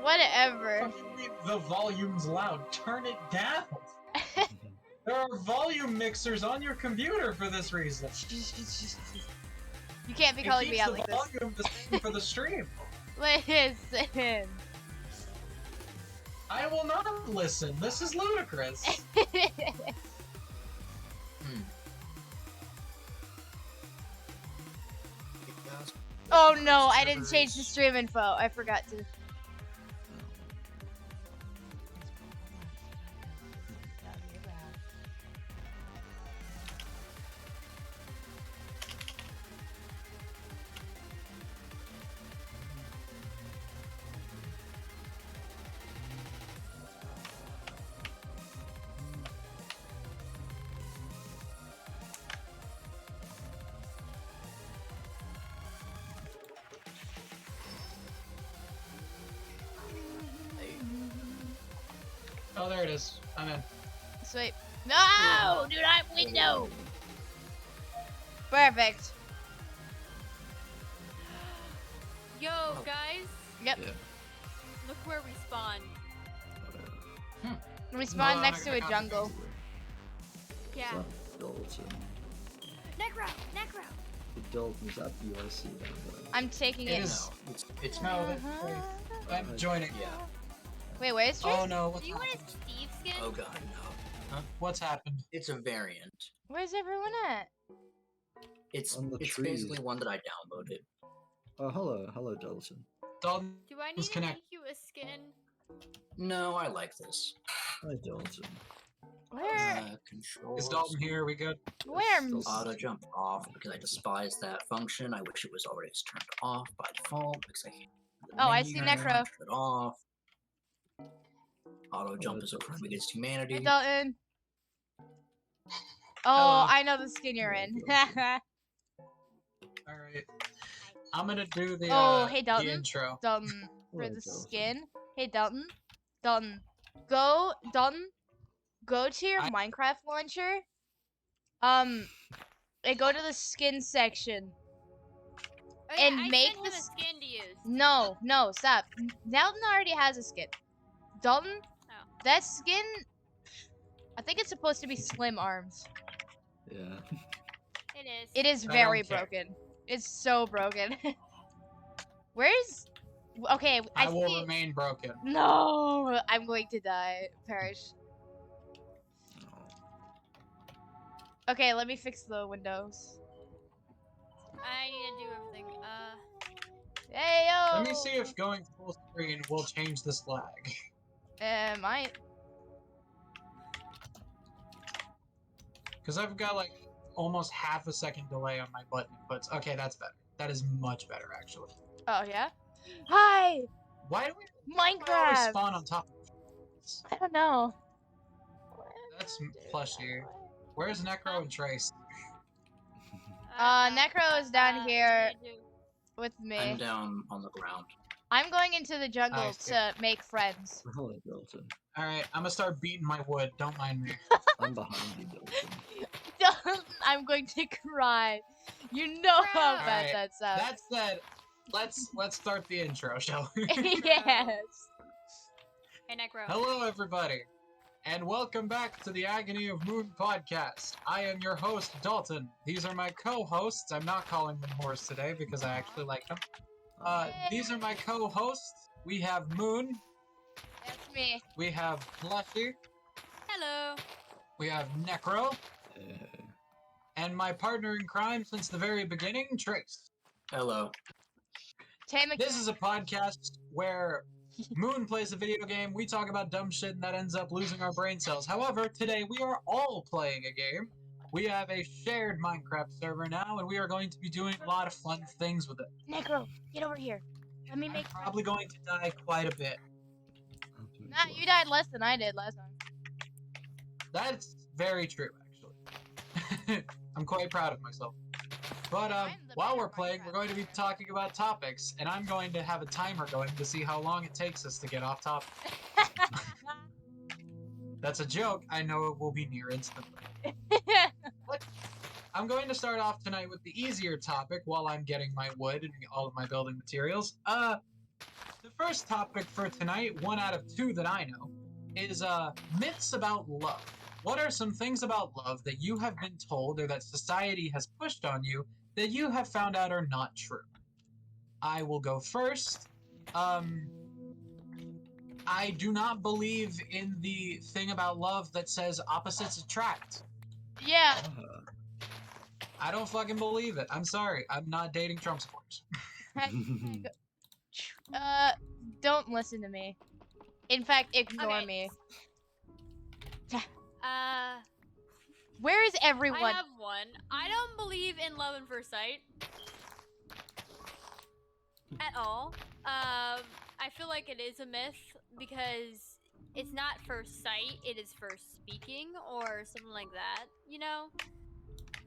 Whatever. The volume's loud. Turn it down. There are volume mixers on your computer for this reason. You can't be calling me out like this. It keeps the volume the same for the stream. Listen. I will not listen. This is ludicrous. Oh no, I didn't change the stream info. I forgot to. Oh, there it is. I'm in. Sweet. No! Do not window! Perfect. Yo, guys. Yep. Yeah. Look where we spawned. We spawned No, next to I a got jungle. Yeah. Dalton. Necro! Necro! Dalton's at BRC down there. I'm taking It it. is. It's No, I'm joining. Yeah. Wait, where's Trace? Oh no. Do you want a Steve skin? Oh god, no. Huh? What's happened? It's a variant. Where's everyone at? It's On the it's trees. basically one that I downloaded. Oh, hello, Dalton. Dalton Do I need was to connect. make you a skin? No, I like this. Hi, Dalton. Where? Controls. Is Dalton here? We good? Where? Auto jump off because I despise that function. I wish it was already turned off by default because I hate the Oh, I menu, see turn Necro. it off. Auto jump is a crime against Hey, humanity. Dalton. Oh, Hello. I know the skin you're in. Alright. I'm gonna do the, Oh, hey, the Dalton. intro. Dalton, for Hello, the Dalton. skin. Hey, Dalton. Dalton, go to your Minecraft launcher. And go to the skin section. Oh, yeah, And I make sent him the a skin to use. No, stop. Dalton already has a skin. Dalton, Oh. that skin, I think it's supposed to be slim arms. Yeah. It is. It is I very don't care. broken. It's so broken. Where's... Okay, I I will see... remain broken. No! I'm going to die. Perish. Okay, let me fix the windows. I need to do everything. Hey, yo! Let me see if going full screen will change this lag. Might. Because I've got like almost half a second delay on my button inputs. Okay, that's better. That is much better, actually. Oh, yeah? Hi! Why do we always Minecraft! spawn on top of I don't know. That's plushy. Where's Necro and Trace? Necro is down here with me. I'm down on the ground. I'm going into the jungle I see. to make friends. Hello, Dalton. Alright, I'm gonna start beating my wood. Don't mind me. I'm behind you, Dalton. I'm going to cry. You know how bad Alright, that sounds. That said, let's start the intro, shall we? Yes. Hey, Necro. Hello, everybody, and welcome back to the Agony of Moon podcast. I am your host, Dalton. These are my co-hosts. I'm not calling them horse today because I actually like them. These are my co-hosts. We have Moon. That's me. We have Plushy. Hello. We have Necro. Hey. And my partner in crime since the very beginning, Trace. Hello. This is a podcast where Moon plays a video game, we talk about dumb shit, and that ends up losing our brain cells. However, today we are all playing a game. We have a shared Minecraft server now, and we are going to be doing a lot of fun things with it. Necro, get over here. Let me make. I'm probably going to die quite a bit. Nah, you died less than I did last time. That's very true, actually. I'm quite proud of myself. But while we're playing, we're going to be talking about topics, and I'm going to have a timer going to see how long it takes us to get off topic. That's a joke. I know it will be near instantly. I'm going to start off tonight with the easier topic while I'm getting my wood and all of my building materials. The first topic for tonight, one out of two that I know, is myths about love. What are some things about love that you have been told or that society has pushed on you that you have found out are not true? I will go first. I do not believe in the thing about love that says opposites attract. Yeah. I don't fucking believe it. I'm sorry. I'm not dating Trump supporters. Don't listen to me. In fact, ignore Okay. me. Where is everyone? I have one. I don't believe in love at first sight at all. I feel like it is a myth because it's not first sight, it is first speaking or something like that, you know?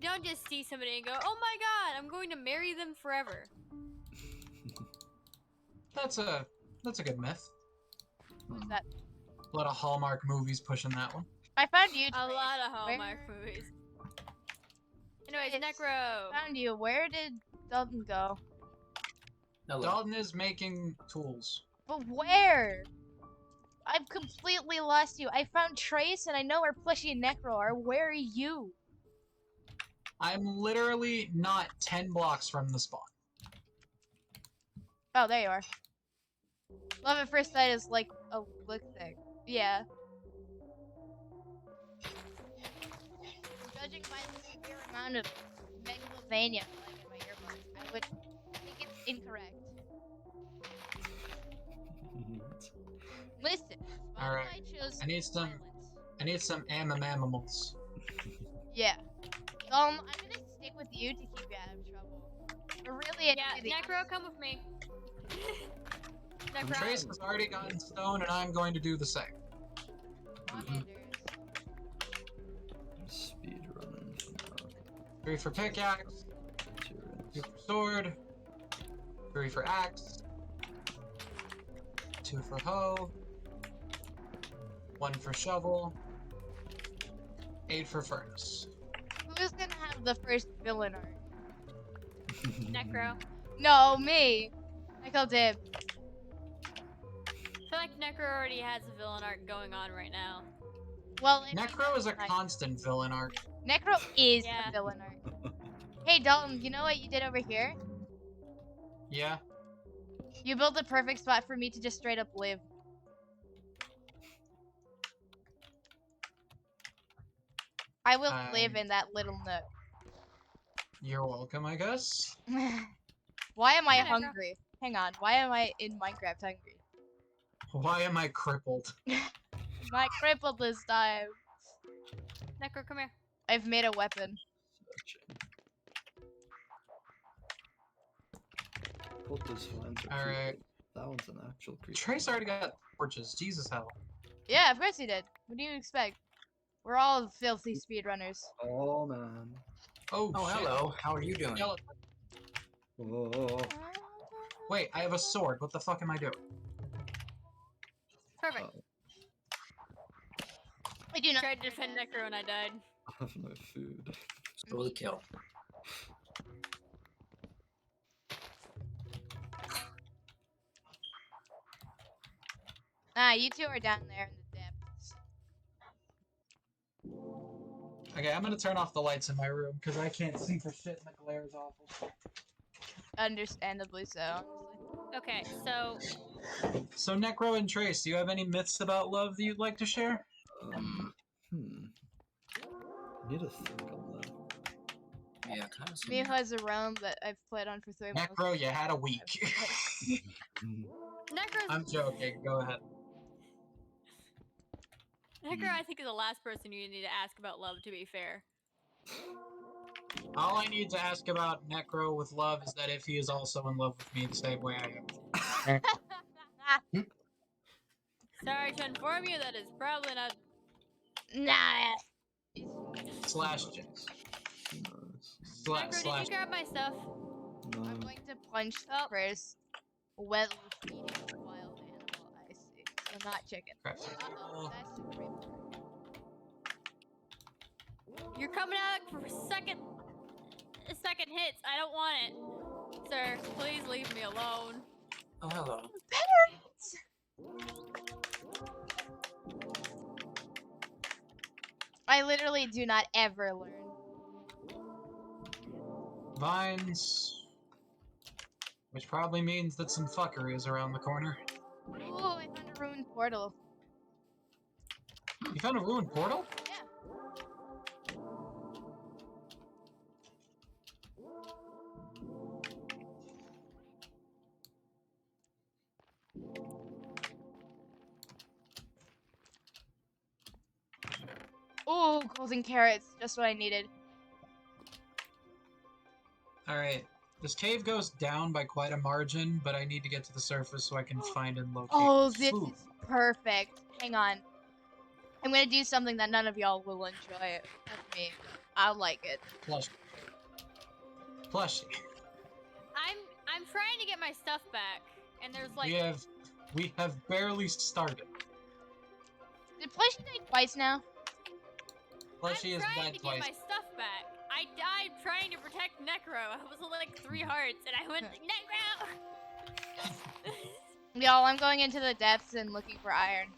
You don't just see somebody and go, oh my god, I'm going to marry them forever. That's a good myth. Who's that? A lot of Hallmark movies pushing that one. I found you. A Trace. lot of Hallmark Where- movies. Anyways, Trace, Necro. Found you. Where did Dalton go? Hello. Dalton is making tools. But where? I've completely lost you. I found Trace and I know where Plushy and Necro are. Where are you? I'm literally not 10 blocks from the spawn. Oh, there you are. Love at first sight is like a look thing. Yeah. Judging by the severe amount of megalovania playing in my earbuds, I would think it's incorrect. Listen. All right. I chose I need some- violence. I need some animals. Yeah. I'm gonna stick with you to keep you out of trouble. But really, Yeah, Necro, come with me. Necro. Trace has already gotten stone, and I'm going to do the same. Speed running. 3 for pickaxe, 2 for sword, 3 for axe, 2 for hoe, 1 for shovel, 8 for furnace. Who's gonna have the first villain art? Necro. No, me. I called him. I feel like Necro already has a villain arc going on right now. Well, if Necro is a I- constant villain arc. Necro is Yeah. the villain art. Hey, Dalton, you know what you did over here? Yeah? You built the perfect spot for me to just straight up live. I will live in that little nook. You're welcome, I guess. Why am I Yeah, Necro. hungry? Hang on, why am I in Minecraft hungry? Why am I crippled? Not crippled this time. Necro, come here. I've made a weapon. What does find a Alright. creeper? That one's an actual creeper. Trace already got torches. Jesus hell. Yeah, of course he did. What do you expect? We're all filthy speedrunners. Oh man. Oh, Oh, shit. hello. How are you doing? Yellow- Oh. Wait, I have a sword. What the fuck am I doing? Perfect. I do not. Tried to defend Necro and I died. I have no food. Stole the kill. Ah, you two are down there in the depths. Okay, I'm gonna turn off the lights in my room because I can't see for shit and the glare is awful. Understandably so, honestly. Okay, so So, Necro and Trace, do you have any myths about love that you'd like to share? I need to think on that. Yeah, kind of. Miho has a realm that I've played on for 3 months. Necro, you had a week. Necro's I'm joking. Go ahead. Necro, I think, is the last person you need to ask about love, to be fair. All I need to ask about Necro with love is that if he is also in love with me the same way I am. Sorry to inform you, that is probably not. Nah. Slash Jace. Who knows? Necro, did Slash. you grab my stuff? No. I'm going to punch the Oh. first well feeding wild animal I see. So not chicken. Crap. Uh-oh, that's a creeper. You're coming out for a second. second hits. I don't want it. Sir, please leave me alone. Oh, hello. I literally do not ever learn. Vines. Which probably means that some fuckery is around the corner. Ooh, I found a ruined portal. You found a ruined portal? Yeah. Ooh, golden carrots. Just what I needed. Alright. This cave goes down by quite a margin, but I need to get to the surface so I can find and locate Oh, this food. is perfect. Hang on. I'm gonna do something that none of y'all will enjoy. That's me. I'll like it. Plushie. Plushie. I'm trying to get my stuff back, and there's like We have barely started. Did Plushie die twice now? Plushie I'm is trying dead to twice. get my stuff back. I died trying to protect Necro. I was only like 3 hearts, and I went Necro. Y'all, I'm going into the depths and looking for iron.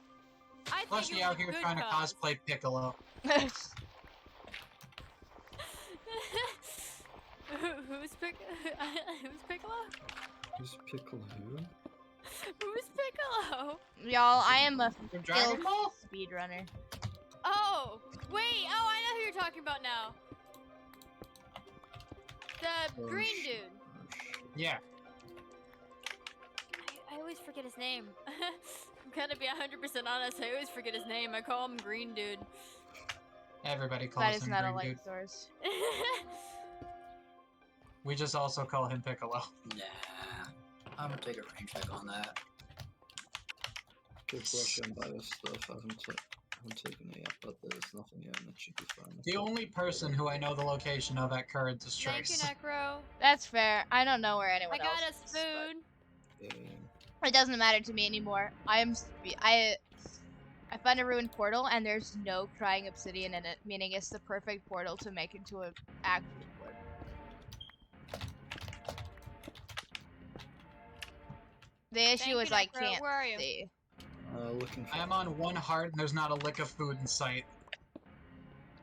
I think Plushie it out was a here good trying to cause. cosplay Piccolo. Who's Piccolo? Who's Piccolo who? Who's Piccolo? Y'all, I am a From Dragon filth Ball? speedrunner. Oh, wait. Oh, I know who you're talking about now. The Oh, green shit. dude. Yeah. I always forget his name. I'm gonna be 100% honest. I always forget his name. I call him Green Dude. Everybody calls That is him not a Green light Dude. source. We just also call him Piccolo. Nah. I'm gonna take a rain check on that. Okay, Flush and buy this stuff. I haven't taken it yet, but there's nothing here and it should be fine. The only person who I know the location of at Currents is Thank you, Trace. Necro. That's fair. I don't know where anyone I got else us is, but food. it doesn't matter to me anymore. I found a ruined portal and there's no crying obsidian in it, meaning it's the perfect portal to make into an actual wood. The issue Thank is you, I Necro. can't Where are you? see. Looking for. I am on 1 heart and there's not a lick of food in sight.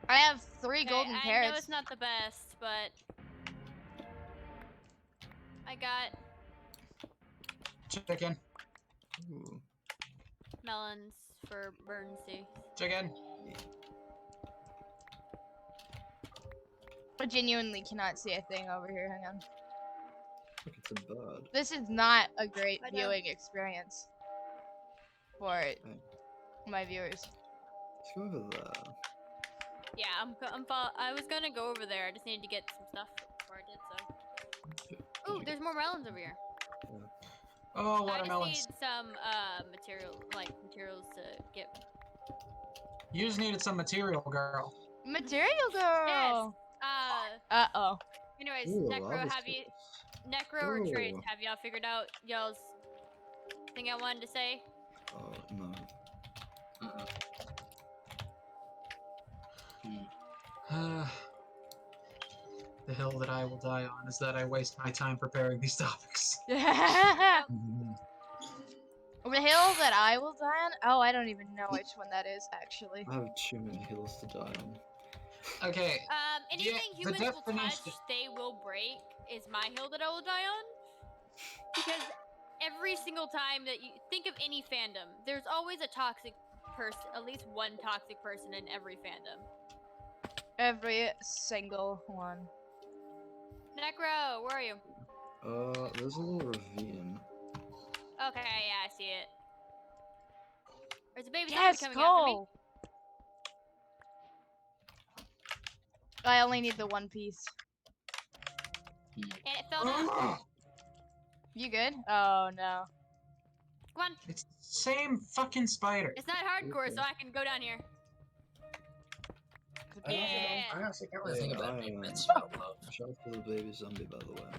I have 3 Okay, golden I know carrots. it's not the best, but I got Chicken. Ooh. melons for emergency. Chicken. I genuinely cannot see a thing over here. Hang on. Look, it's a bird. This is not a great I know. viewing experience for my viewers. Let's go over there. Yeah, I was gonna go over there. I just needed to get some stuff before I did so. Ooh, there's more melons over here. Oh, I just watermelons. need some materials to get. You just needed some material, girl. Material girl. Uh-oh. Anyways, Ooh, Necro, lava Necro or Trace, Ooh. have y'all figured out y'all's thing I wanted to say? Oh, no. The hill that I will die on is that I waste my time preparing these topics. The hill that I will die on? Oh, I don't even know which one that is, actually. I have too many hills to die on. Okay. Anything the humans will touch, definition- they will break, is my hill that I will die on. Because every single time that you think of any fandom, there's always a toxic person, at least one toxic person in every fandom. Every single one. Necro, where are you? There's a little ravine. Okay, yeah, I see it. There's a baby zombie Yes, coming after me. go! I only need the one piece. And it fell down. Ugh. You good? Oh, no. Come on. It's the same fucking spider. It's not hardcore, so I can go down here. I honestly can't really Yeah, think about I any am. myths about love. Shout out to the baby zombie, by the way.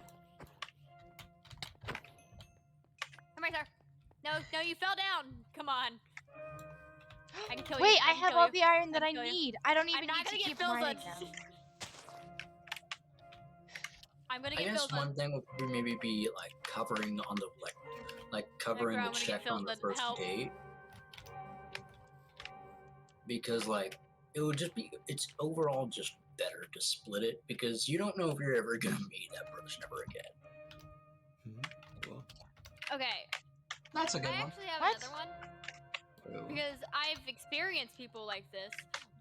Come here, sir. No, you fell down. Come on. I can kill you. Wait, I can have kill all you. the iron that I kill you. need. I don't even I'm not need to gonna get keep filled mining up. now. I'm gonna I get guess filled one with. thing would maybe be like covering on the covering I'm the gonna get check filled on the with first help. date, because like it would just be it's overall just better to split it because you don't know if you're ever gonna meet that person ever again. Well, Okay, That's a good I one. actually have What? another one well, because I've experienced people like this.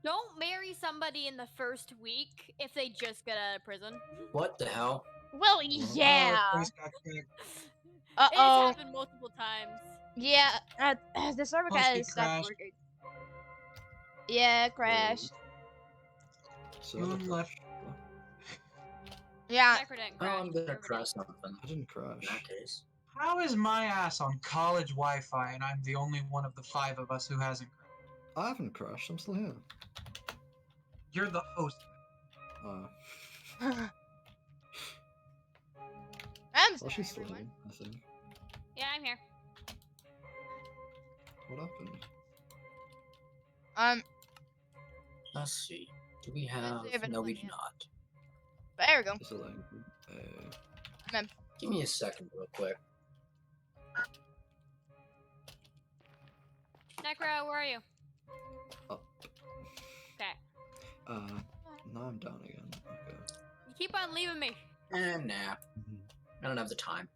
Don't marry somebody in the first week if they just get out of prison. What the hell? Well, yeah. Please got kicked. Uh It's oh. happened multiple times. Yeah. The server Must kind be of stopped crashed. working. Yeah, crashed. so Moon left. Yeah. Necro didn't Oh, crash. I'm gonna server try did. something. I didn't In crash. that case, How is my ass on college Wi-Fi and I'm the only one of the 5 of us who hasn't crashed? I haven't crashed. I'm still here. You're the host. I'm Well, sorry, she's still everyone. here, I think. Yeah, I'm here. What happened? let's see. Do we have? see if it's No, we letting do in. not. There we go. Is it like, Give me a second, real quick. Necro, where are you? up? Okay. Now I'm down again. Okay. You keep on leaving me. And nah, I don't have the time.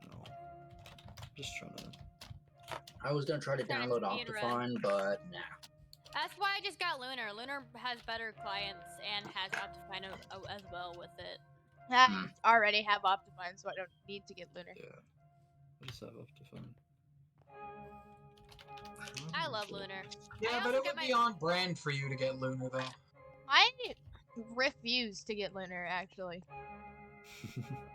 No. Just trying to. I was gonna try to Trying to download speed Optifine, but nah. That's why I just got Lunar. Lunar has better clients and has Optifine as well with it. I already have Optifine, so I don't need to get Lunar. Yeah. I just have Optifine. I love Lunar. Yeah, I but also it got would be on brand for you to get Lunar, though. I refuse to get Lunar, actually.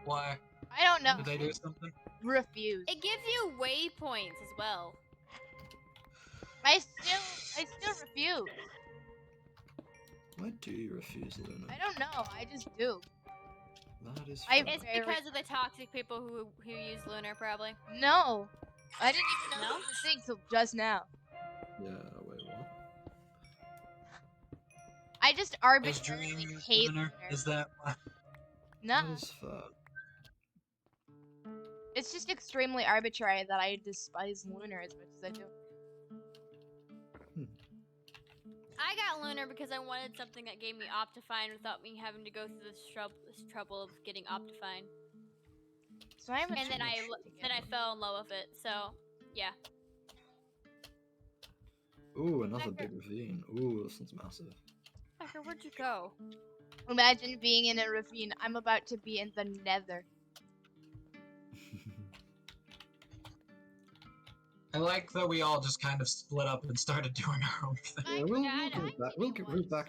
Why? I don't know. Did they do something? Refuse. It gives you waypoints as well. I still refuse. Why do you refuse, Luna? I don't know. I just do. That is I- fair. It's Very- because of the toxic people who use Lunar, probably. No. I didn't even know No? it was a thing till just now. Yeah, wait, what? I just Is arbitrarily Dream hate Lunar? Lunar. Is that why? No. That is fair. It's just extremely arbitrary that I despise Lunar as much as I do. I got Lunar because I wanted something that gave me Optifine without me having to go through this trouble of getting Optifine. So I'm And then I fell in love with it. So yeah. Ooh, another Becker. big ravine. Ooh, this one's massive. Becker, where'd you go? Imagine being in a ravine. I'm about to be in the nether. I like that we all just kind of split up and started doing our own thing. Yeah, I we'll didn't group back. want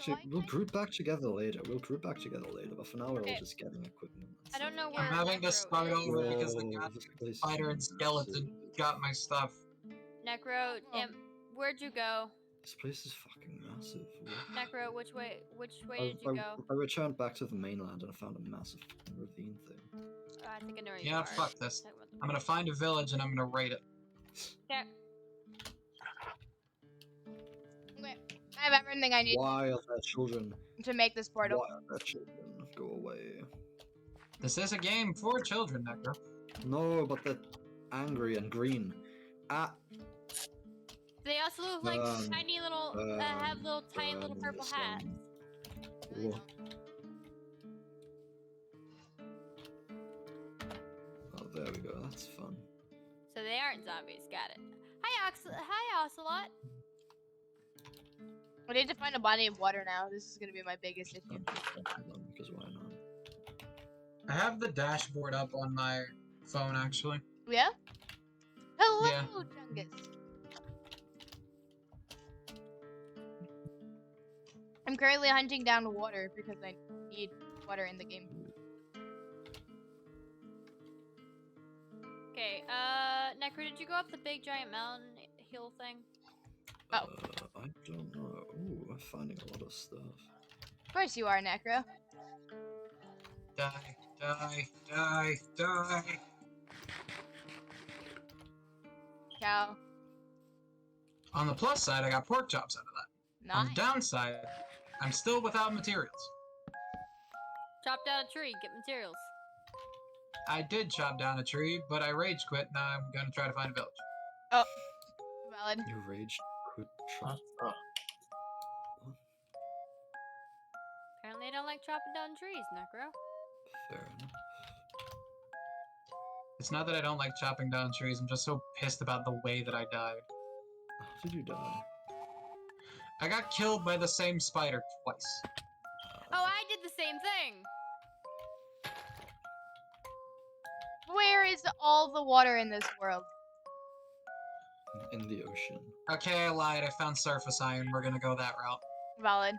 to, We'll I group back together later. We'll group back together later. But for now, we're Okay. all just getting equipment. and I don't know stuff. where I'm having to Necro start is. over because the Whoa, god this place is spider and skeleton massive. got my stuff. Necro, where'd you go? This place is fucking massive. What? Necro, which way did you go? I returned back to the mainland and I found a massive ravine thing. Oh, I think I know where you Yeah, are. fuck this. Talk about the- I'm gonna find a village and I'm gonna raid it. Okay. Okay. I have everything I need Why are there children? to make this portal. Why are there children? Go away. This is a game for children, Necro. No, but they're angry and green. Ah, They also look like tiny little, have little tiny little burn purple this hats. one. Whoa. Oh, there we go. That's fun. So they aren't zombies. Got it. Hi, Ocelot. I need to find a body of water now. This is gonna be my biggest issue. Because why not? I have the dashboard up on my phone, actually. Yeah? Hello, Yeah. Chungus. I'm currently hunting down water because I need water in the game. Okay, Necro, did you go up the big giant mountain hill thing? Oh. I don't know. Ooh, I'm finding a lot of stuff. Of course you are, Necro. Die, die, die, die. Cow. On the plus side, I got pork chops out of that. On the Nice. downside, I'm still without materials. Chop down a tree, get materials. I did chop down a tree, but I rage quit. Now I'm gonna try to find a village. Oh, valid. You rage quit Huh? chop. Oh. Apparently I don't like chopping down trees, Necro. Fair enough. It's not that I don't like chopping down trees. I'm just so pissed about the way that I died. How did you die? I got killed by the same spider twice. Oh, I did the same thing! Where is all the water in this world? In the ocean. Okay, I lied. I found surface iron. We're gonna go that route. Valid.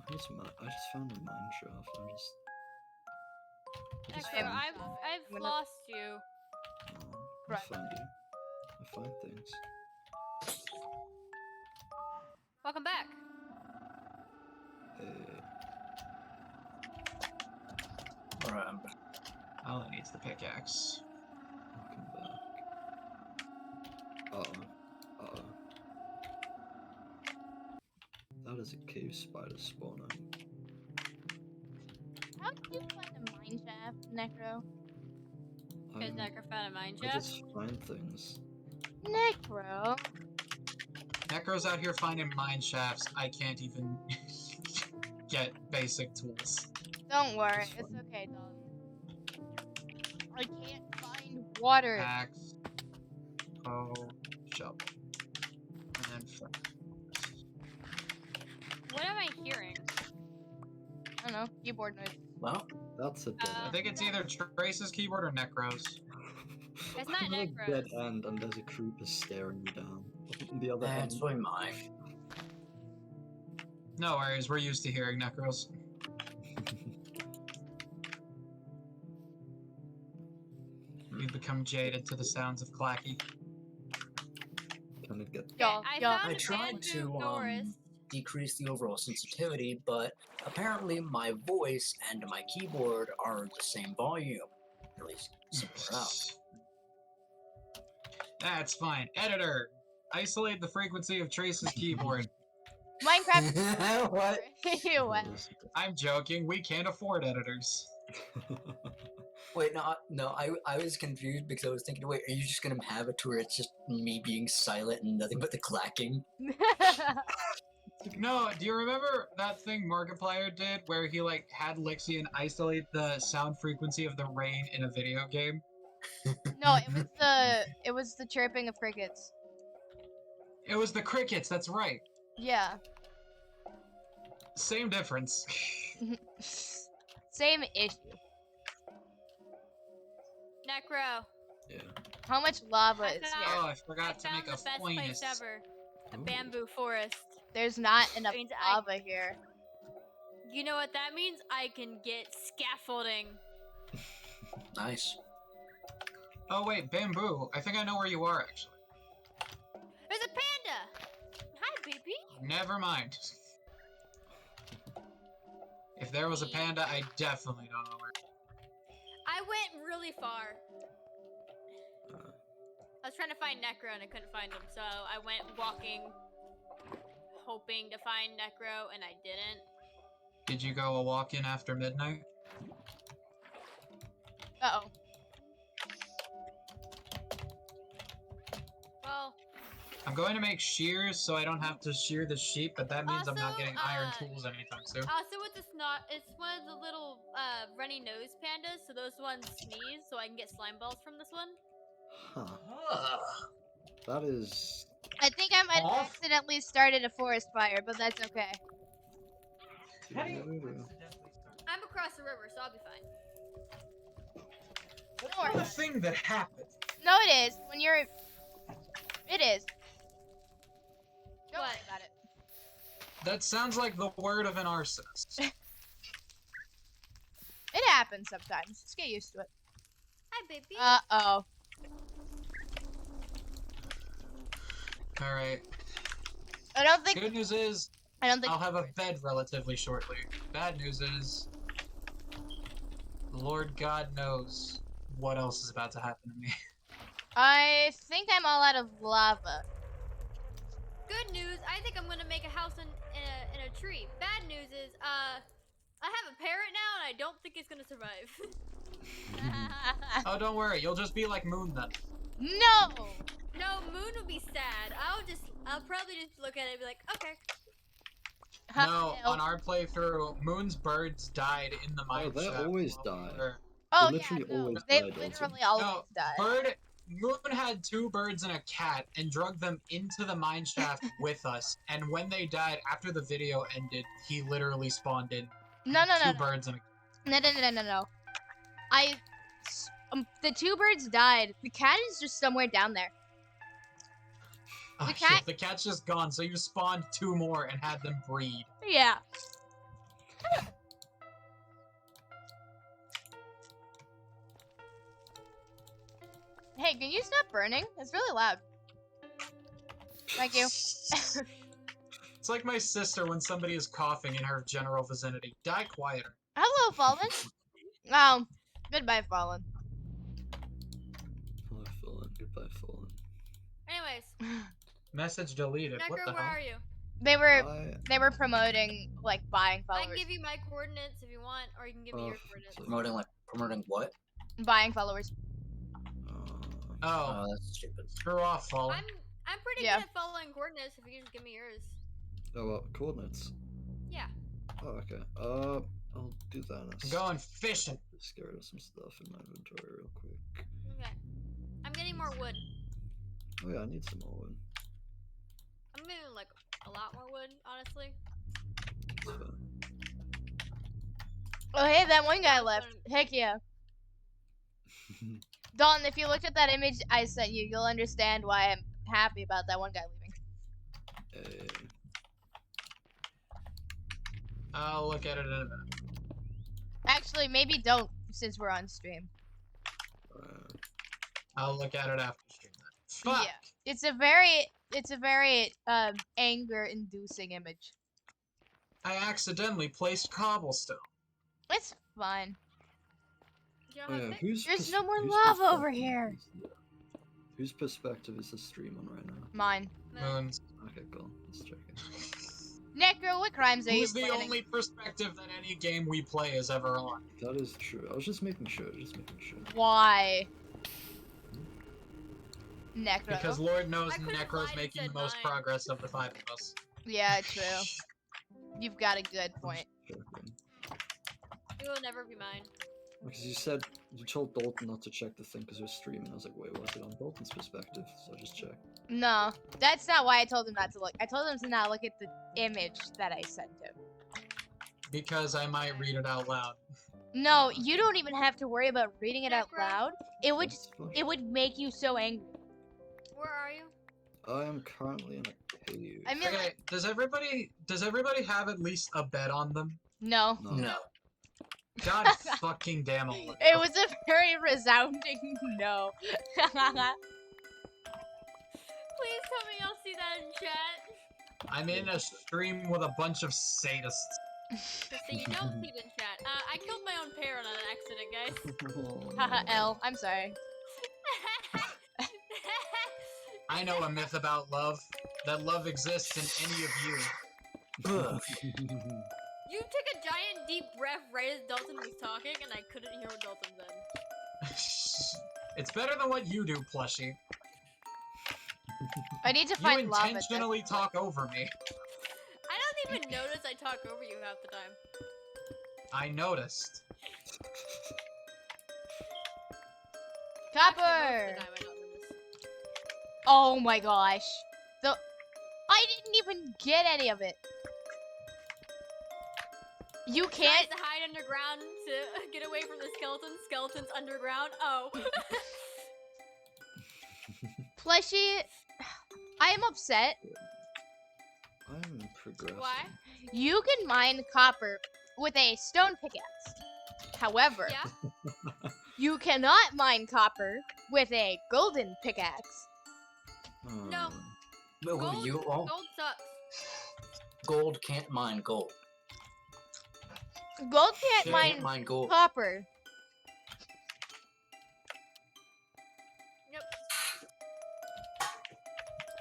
I just found a mine shaft. I just Necro, found. I've gonna- lost you. I Right. find you. I find things. Welcome back. Alright, I'm back. All it needs the pickaxe. Welcome back. Uh-oh. That is a cave spider spawner. How did you find a mine shaft, Necro? Because I'm- Necro found a mine I shaft. just find things. Necro. Necro's out here finding mine shafts. I can't even get basic tools. Don't worry, It's it's fine. okay, darling. I can't find water. Axe, hoe, shovel, and then flint. What am I hearing? I don't know, keyboard noise. Well, That's a dead I Uh, think it's either Trace's keyboard or Necro's. It's not I'm at a Necros. dead end and there's a creeper staring you down. On the other that's end. really mine. No worries, we're used to hearing Necros. We've become jaded to the sounds of Clacky. Can it get? Y'all, I y'all. found I a tried bamboo to forest. decrease the overall sensitivity, but apparently my voice and my keyboard are the same volume. At least somewhere else. That's fine. Editor, isolate the frequency of Trace's keyboard. Minecraft. What? What? I'm joking, we can't afford editors. Wait, no, I was confused because I was thinking, wait, are you just gonna have it to where it's just me being silent and nothing but the clacking? No, do you remember that thing Markiplier did where he like had Lixian isolate the sound frequency of the rain in a video game? No, it was the chirping of crickets. It was the crickets, that's right. Yeah. Same difference. Same issue. Necro. Yeah. How much lava I is found- here? Oh, I I forgot to found make the a best place finest. ever. A Ooh. bamboo forest. There's not enough Means I- lava here. You know what that means? I can get scaffolding. Nice. Oh wait, bamboo. I think I know where you are actually. There's a panda! Hi, baby. Never mind. If there was a panda, I definitely don't know where. I went really far. Uh, I was trying to find Necro and I couldn't find him, so I went walking, hoping to find Necro, and I didn't. Did you go a walk-in after midnight? Uh-oh. Well, I'm going to make shears so I don't have to shear the sheep, but that means I'm not Also, getting iron tools anytime soon. also with this knot, it's one of the little runny nose pandas, so those ones sneeze, so I can get slime balls from this one. huh. That is. I think I might have Off? accidentally started a forest fire, but that's okay. I'm across the river, so I'll be fine. That's Don't worry not a about it. thing that happened. No, it is. When you're... It is. Don't worry What? about it. That sounds like the word of an arsonist. It happens sometimes. Just get used to it. Hi, baby. Uh-oh. Alright. I don't think... Good news is, I don't think... I'll have a bed relatively shortly. Bad news is, Lord God knows what else is about to happen to me. I think I'm all out of lava. Good news, I think I'm gonna make a house in a tree. Bad news is, I have a parrot now, and I don't think it's gonna survive. Oh, don't worry. You'll just be like Moon then. No! No, Moon would be sad. I'll probably just look at it and be like, okay. No, on our playthrough, Moon's birds died in the mine they shaft. always while we die. were- Oh, They yeah, literally no. always They die, Dalton. literally always No, die. Moon had 2 birds and a cat and drugged them into the mine shaft with us. And when they died, after the video ended, he literally spawned in No, 2 birds and a No. The 2 birds died. The cat is just somewhere down there. Oh, The shit, cat- the cat's just gone, so you spawned 2 more and had them breed. Yeah. Hey, can you stop burning? It's really loud. Thank you. It's like my sister when somebody is coughing in her general vicinity. Die quieter. Hello, Fallen. Oh, goodbye, Fallen. Hello, Fallen. Goodbye, Fallen. Anyways, Message deleted. What Necro, the where hell? are you? They were promoting like buying I followers. can give you my coordinates if you want, or you can give me your coordinates. Promoting what? Buying followers. Oh, That's stupid. screw off, Fallen. I'm pretty Yeah. good at following coordinates. If you can just give me yours. Oh, well, coordinates. Yeah. Oh, okay. I'll do that. I'm going fishing. Just get rid of some stuff in my inventory real quick. Okay. I'm getting more wood. Oh yeah, I need some more wood. I'm getting like a lot more wood, honestly. That's fine. Oh, hey, that one guy Yeah, left. so- Heck yeah. Dalton, if you looked at that image I sent you, you'll understand why I'm happy about that one guy leaving. Hey. I'll look at it in a minute. Actually, maybe don't, since we're on stream. I'll look at it after stream then. Fuck! Yeah. It's a very anger-inducing image. I accidentally placed cobblestone. It's fine. You don't Oh have yeah, pick? who's There's pers- no more whose lava over perspective here. is- Whose perspective is the stream on right now? Mine. Moons. Okay, cool. Let's check it. Necro, what crimes are you Who's the planning? only perspective that any game we play is ever on? That is true. I was just making sure. Why? Necro. Because Lord knows I could've Necro's lied and making said the most mine. progress of the 5 of us. Yeah, true. You've got a good point. Checking. It will never be mine. Because you told Dalton not to check the thing because you're streaming. I was like, wait, was it on Dalton's perspective? So I just checked. No, that's not why I told him not to look. I told him to not look at the image that I sent him. Because I might read it out loud. No, you don't even have to worry about reading it out Necro? loud. It would That's fine. it would make you so angry. Where are you? I am currently in a cave. I mean, Okay, does everybody have at least a bed on them? no. No. God fucking damn it. It was a very resounding no. Please tell me y'all see that in chat. I'm in a stream with a bunch of sadists. So you don't see it in chat. I killed my own parent on an accident, guys. Haha, L. I'm sorry. I know a myth about love. That love exists in any of you. Ugh. You took a giant deep breath right as Dalton was talking, and I couldn't hear what Dalton said. It's better than what you do, plushie. I need to You find lava. intentionally talk over me. I don't even notice I talk over you half the time. I noticed. Copper. Actually, most of the time I don't notice. Oh my gosh. I didn't even get any of it. You can't. Tries to hide underground to get away from the skeletons. Skeletons underground. Oh. Plushie, I am upset. I'm progressing. Why? You can mine copper with a stone pickaxe. However, Yeah. you cannot mine copper with a golden pickaxe. No. No, Gold, you all gold sucks. gold can't mine gold. Gold can't Shit. mine Can't mine gold. copper. Yep.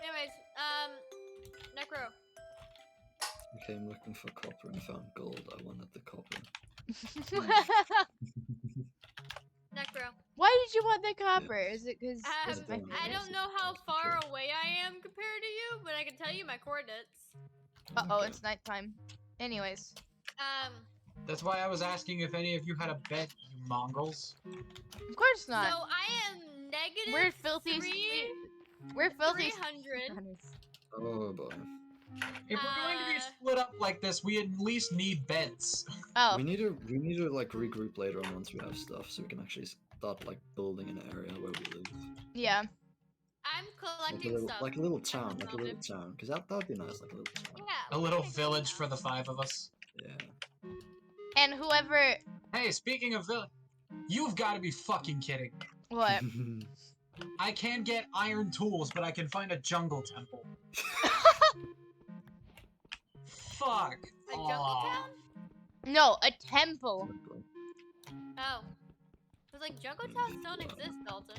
Anyways, Necro. came looking for copper and found gold. I wanted the copper. Necro. Why did you want the copper? Is it because It's I fine. don't know how far away I am compared to you, but I can tell you my coordinates. Uh-oh, Okay. it's nighttime. Anyways. That's why I was asking if any of you had a bet, you mongrels. Of course not. So I am negative We're filthy. 300. Oh boy. If we're going to be split up like this, we at least need beds. Oh, We need to like regroup later on once we have stuff, so we can actually start like building an area where we live. yeah. I'm collecting stuff. Like a little town, at the like a little moment. town, because that would be nice, like a little town. Yeah. A little village for the 5 of us. Yeah. And whoever. Hey, speaking of village, you've got to be fucking kidding. What? I can get iron tools, but I can find a jungle temple. Fuck. A jungle town? No, a temple. Oh. It was like jungle towns don't exist, Dalton.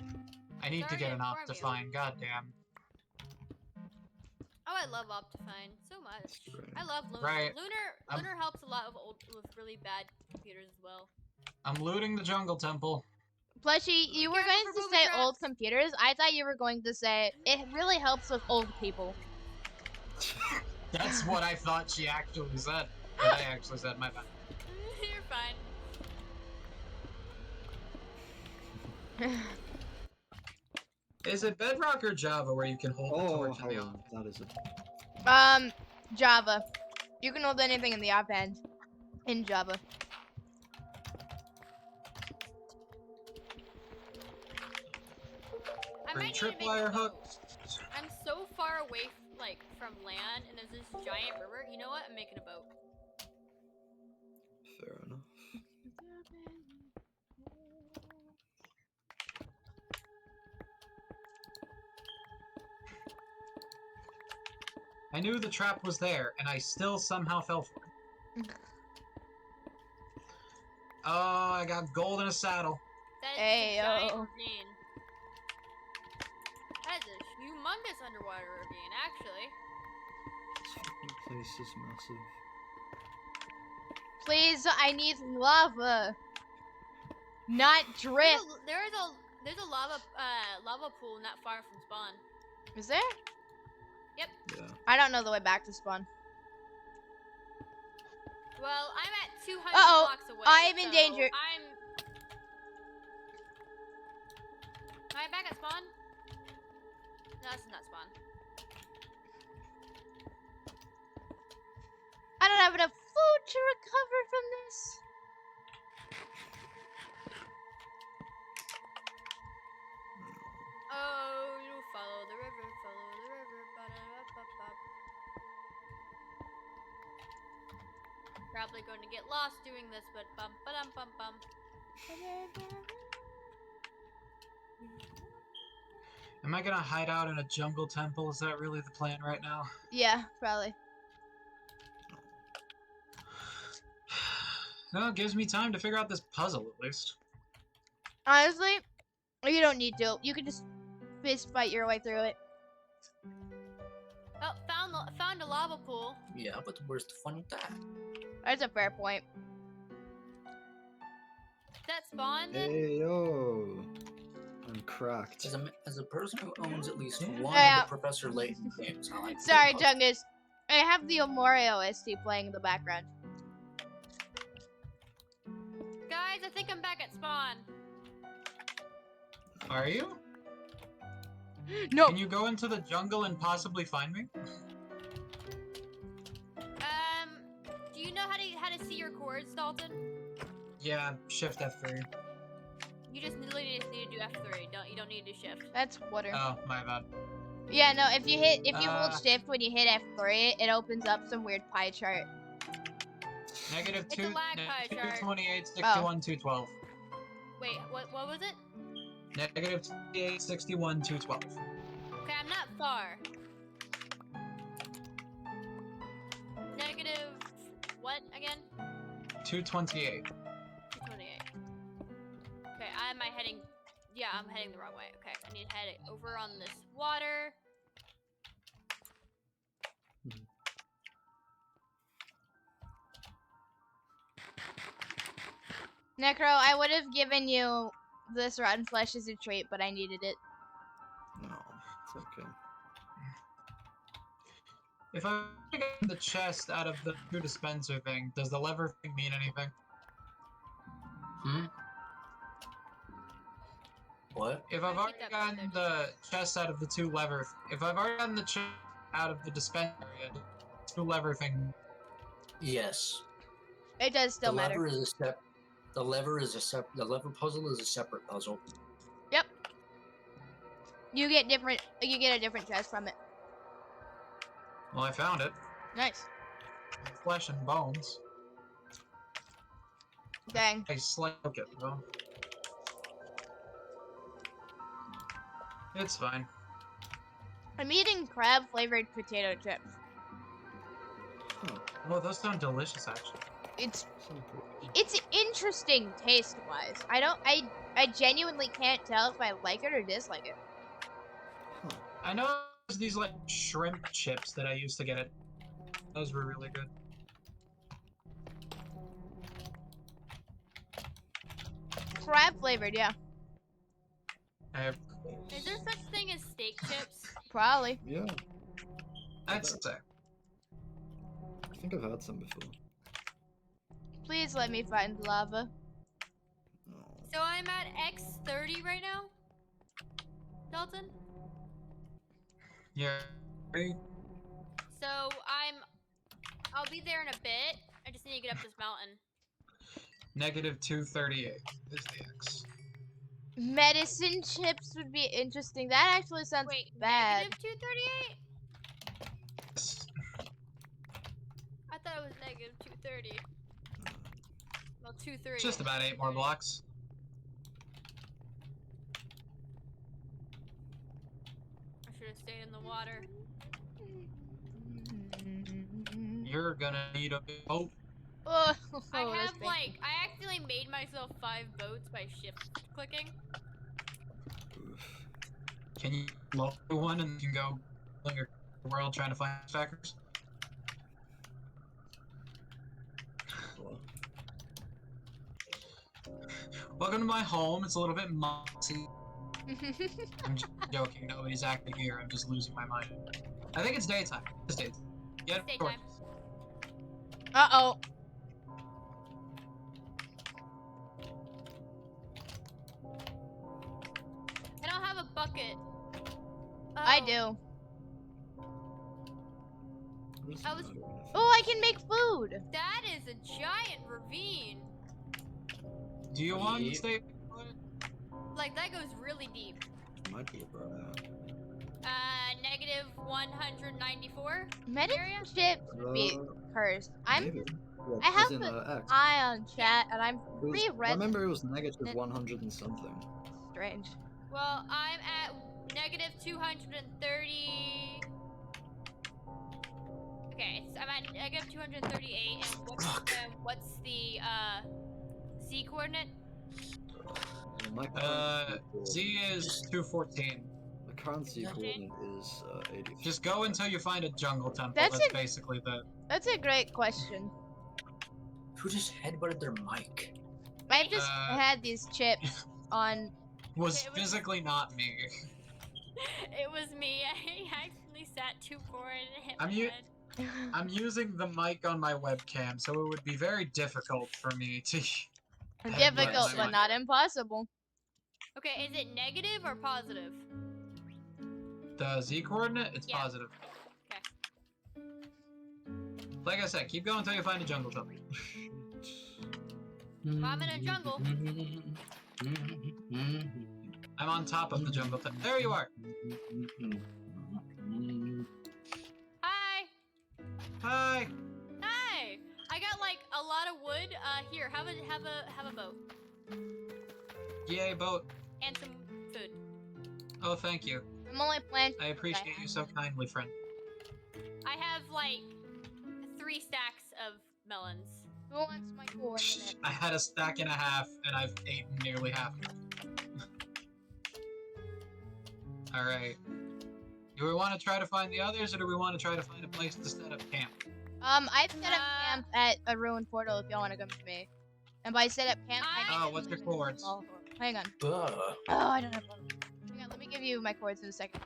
I need to Sorry get to an inform you. Optifine, goddamn. Oh, I love Optifine so much. great. I love Lunar. Right. Lunar helps a lot with really bad computers as well. I'm looting the jungle temple. Plushie, you were Careful going for to booby say traps. old computers. I thought you were going to say it really helps with old people. That's what I thought she actually said. What I actually said, my bad. You're fine. Is it Bedrock or Java where you can hold the Oh, torch in the hold off? on. That is it. Java. You can hold anything in the offhand. In Java. I Green might need to make tripwire a hook. boat. I'm so far away, from land, and there's this giant river. You know what? I'm making a boat. Fair enough. I knew the trap was there, and I still somehow fell for it. Oh, I got gold in a saddle. That is Hey, a giant yo. ravine. That is a humongous underwater ravine, actually. This fucking place is massive. Please, I need lava. Not drip. There's a lava pool not far from spawn. Is there? Yep. Yeah. I don't know the way back to spawn. Well, I'm at 200 Uh-oh, blocks away. I'm in so danger. Am I back at spawn? No, this is not spawn. I don't have enough food to recover from this. Oh, you follow the river, ba-da-ba-ba-ba. Probably going to get lost doing this, but bum ba-dum bum bum. Am I gonna hide out in a jungle temple? Is that really the plan right now? Yeah, probably. Well, it gives me time to figure out this puzzle at least. Honestly, you don't need to. You can just fist fight your way through it. Oh, found a lava pool. Yeah, but where's the fun with that? That's a fair point. That spawn then? Hey yo! I'm cracked. As a person who owns at least one Yeah. of the Professor Layton games, I like to Sorry, play puzzles. Jungus. I have the Omori OST playing in the background. Guys, I think I'm back at spawn. Are you? No. Can you go into the jungle and possibly find me? Do you know how to see your chords, Dalton? Yeah, shift F3. You just literally just need to do F3. You don't need to shift. That's water. Oh, my bad. Yeah, no. If you hold Uh. shift when you hit F3, it opens up some weird pie chart. Negative It's a lag pie chart. 228, 61, 212. Wait, what was it? Negative 28, 61, 212. Okay, I'm not far. Negative what again? 228. 228. Okay, am I heading? Yeah, I'm heading the wrong way. Okay, I need to head over on this water. Necro, I would have given you this rotten flesh as a treat, but I needed it. No, it's okay. If I get the chest out of the 2 dispenser thing, does the lever thing mean anything? Hmm? What? If I've I already think that gotten brother the chest out of the 2 lever, if I've already gotten the chest out of the dispenser area, 2 lever thing. Yes. It does still the matter. lever is a step. The lever is a the lever puzzle is a separate puzzle. Yep. You get a different chest from it. Well, I found it. Nice. Flesh and bones. Dang. I slice it though. It's fine. I'm eating crab flavored potato chips. Huh. Oh, those sound delicious actually. It's interesting taste wise. I genuinely can't tell if I like it or dislike it. Huh. I know there's these like shrimp chips that I used to get at. Those were really good. Crab flavored, yeah. I have. Is there such thing as steak chips? Probably. Yeah, I'd say. I think I've had some before. Please let me find lava. Oh. So I'm at X30 right now. Dalton. Yeah. So I'll be there in a bit. I just need to get up this mountain. Negative 238 is the X. Medicine chips would be interesting. That actually sounds Wait, bad. negative 238? Yes. I thought it was negative 230. Well, 230. Just about 8 more blocks. I should have stayed in the water. You're gonna need a big boat. Oh, I that's have painful. I accidentally made myself 5 boats by shift clicking. Oof. Can you lower one and you can go the world trying to find stackers? What? Welcome to my home. It's a little bit mossy. I'm just joking. Nobody's acting here. I'm just losing my mind. I think it's daytime. It's daytime. Get It's torches. daytime. Uh-oh. I don't have a bucket. I Oh, do. Doesn't I was- matter anything. Oh, I can make food. That is a giant ravine. Do you want to Yeah. stay? Like, that goes really deep. Might be a briar. Negative 194. Medicine Area? chips would be cursed. Maybe. What, I have as in, the X? eye on chat, and I'm It was- pretty I red. remember it was negative It- 100 and something. Strange. Well, I'm at negative 230. Okay, so I'm at negative 238. And what's the Z coordinate? Well, my Z is 214. The current Z Okay. coordinate is 80. Just go until you find a jungle temple. That's That's it. basically the. That's a great question. Who just headbutted their mic? I've just Uh, had these chips on. Was It was- physically not me. It was me. I actually sat too forward and hit I'm my u- head. I'm using the mic on my webcam, so it would be very difficult for me to. Difficult, my but mic. not impossible. Okay, is it negative or positive? The Z coordinate, it's Yeah. positive. Okay. Like I said, keep going until you find a jungle temple. I'm in a jungle. I'm on top of the jungle temple. There you are. Hi. Hi. Hi. I got like a lot of wood. Here, have a boat Yay, boat. and some food. Oh, thank you. I'm only planting. I appreciate you so kindly, friend. I have like 3 stacks of melons. Who wants my coordinate? I had a stack and a half, and I've eaten nearly half of it. Alright. Do we want to try to find the others, or do we want to try to find a place to set up camp? I've set up camp at a ruined portal if y'all want to come with me. And by set up camp, I mean what's your chords? Hang on. Ugh. Oh, I don't have one. Hang on, let me give you my chords in a second.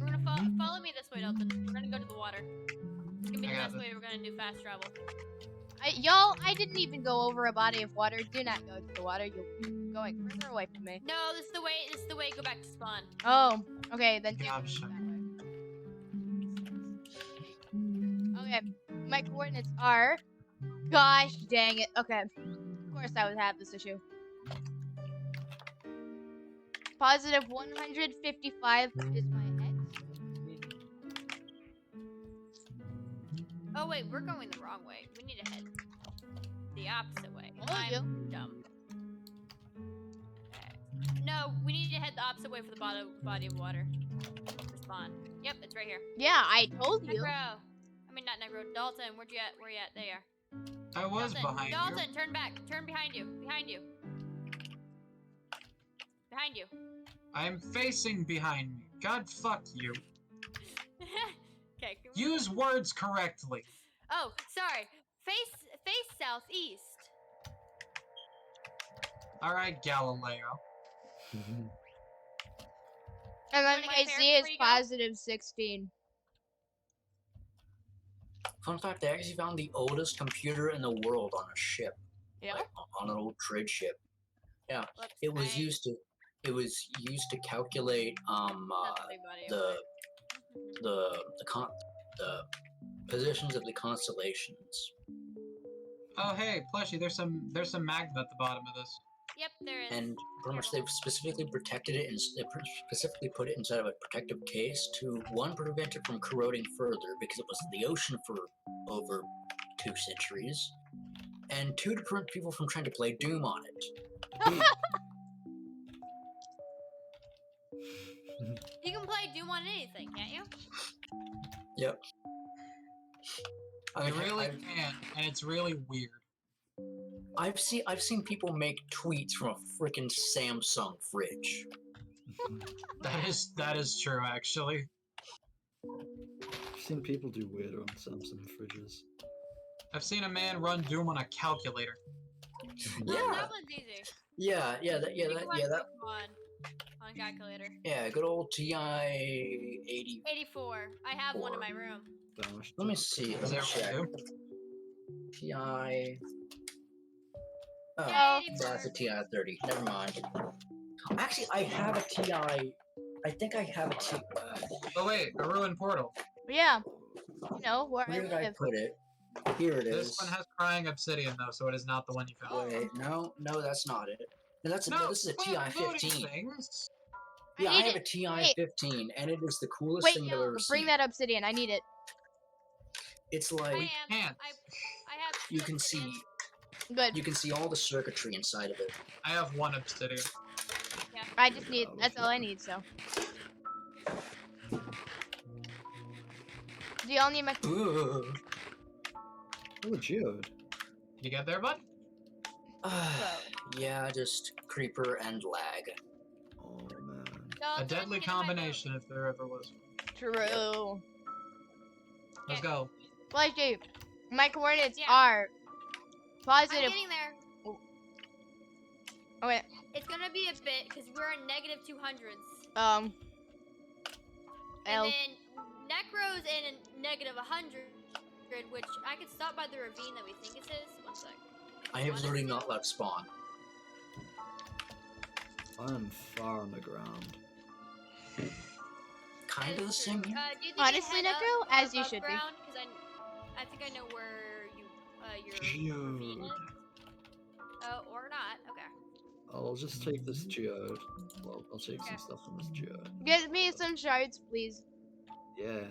We're gonna follow me this way, Dalton. We're gonna go to the water. It's gonna be the I got best this. way. We're gonna do fast travel. Y'all, I didn't even go over a body of water. Do not go to the water. You'll be going further away from me. No, this is the way. This is the way. Go back to spawn. Oh, okay, then do Gotcha. that way. Okay, my coordinates are... Gosh dang it. Okay, of course I would have this issue. Positive 155 is my X. Oh wait, we're going the wrong way. We need to head the opposite way. Oh, you. I'm dumb. Okay. No, we need to head the opposite way for the body of water. For spawn. Yep, it's right here. Yeah, I told you. Negro. I mean, not Negro. Dalton, where'd you at? Where you at? There you are. I was Dalton, behind Dalton, you. turn back. Turn behind you. Behind you. Behind you. I'm facing behind me. God fuck you. Okay. Use words correctly. Oh, sorry. Face southeast. Alright, Galileo. And then Wanna my get Z there is before you go? positive 16. Fun fact: I actually found the oldest computer in the world on a ship, Yeah. like on an old trade ship. Yeah, Whoops, it was I- used to calculate That's a big body of the water. the positions of the constellations. Oh hey, plushie, there's some magma at the bottom of this. Yep, there is. And pretty much they've specifically protected it and they specifically put it inside of a protective case to, one, prevent it from corroding further because it was in the ocean for over 2 centuries, and 2, to prevent people from trying to play Doom on it. You can play Doom on anything, can't you? Yep. You really can, and it's really weird. I've seen people make tweets from a freaking Samsung fridge. That is true, actually. I've seen people do weird on Samsung fridges. I've seen a man run Doom on a calculator. Oh, Yeah, that one's easy. yeah, that, On calculator. yeah, good old TI 80. 84. I have one in my room. Bashed Let me it. see. Is Let me that check. what TI. Oh, Yeah, that's a TI 30. Never mind. Actually, I have a TI. I think I have a TI. Oh wait, a ruined portal. But yeah, you know where Where I did I live. put it? Here it is. This one has crying obsidian though, so it is not the one you found. Wait, no, that's not it. No, this is a quit TI voting 15. things. Yeah, I need have it. a TI Wait. 15, and it is the coolest Wait, thing I've yo, ever bring seen. that obsidian. I need it. It's I like am. can't. I have. you can see Good. all the circuitry inside of it. I have one obsidian. I just need. That's all I need. So. Do y'all need my? Ugh. Oh, a geode. You get there, bud? Yeah, just creeper and lag. Oh man. A deadly combination if there ever was. True. Let's go. Flashy. My coordinates Yeah. are I'm positive. getting there. Oh wait. It's gonna be a bit because we're in negative 200s. And And then Necro's in a negative 100, which I could stop by the ravine that we think it is. One sec. I have literally not left spawn. I am far on the ground. Kind of the same. Do you think Honestly, head up Necro, as you above should be. ground? Because I think I know where your ravine Geode. is. Or not. Okay. I'll just take this geode. Well, I'll take some stuff from this geode. Get me some shards, please. Yeah.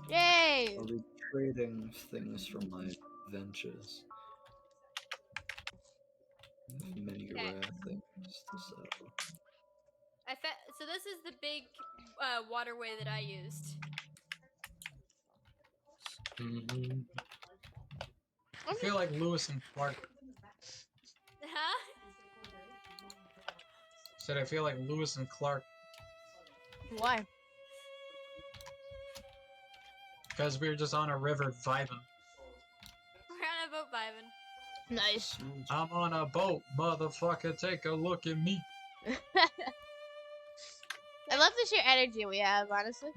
Yay! I'll be trading things from my ventures. Many Okay. rare things to sell. So this is the big waterway that I used. Mm-hmm. I feel like Lewis and Clark. Huh? Said I feel like Lewis and Clark Why? because we were just on a river vibing. We're on a boat Nice. Sounds I'm on a boat, motherfucker. Take a look at me. I love the sheer energy we have, honestly.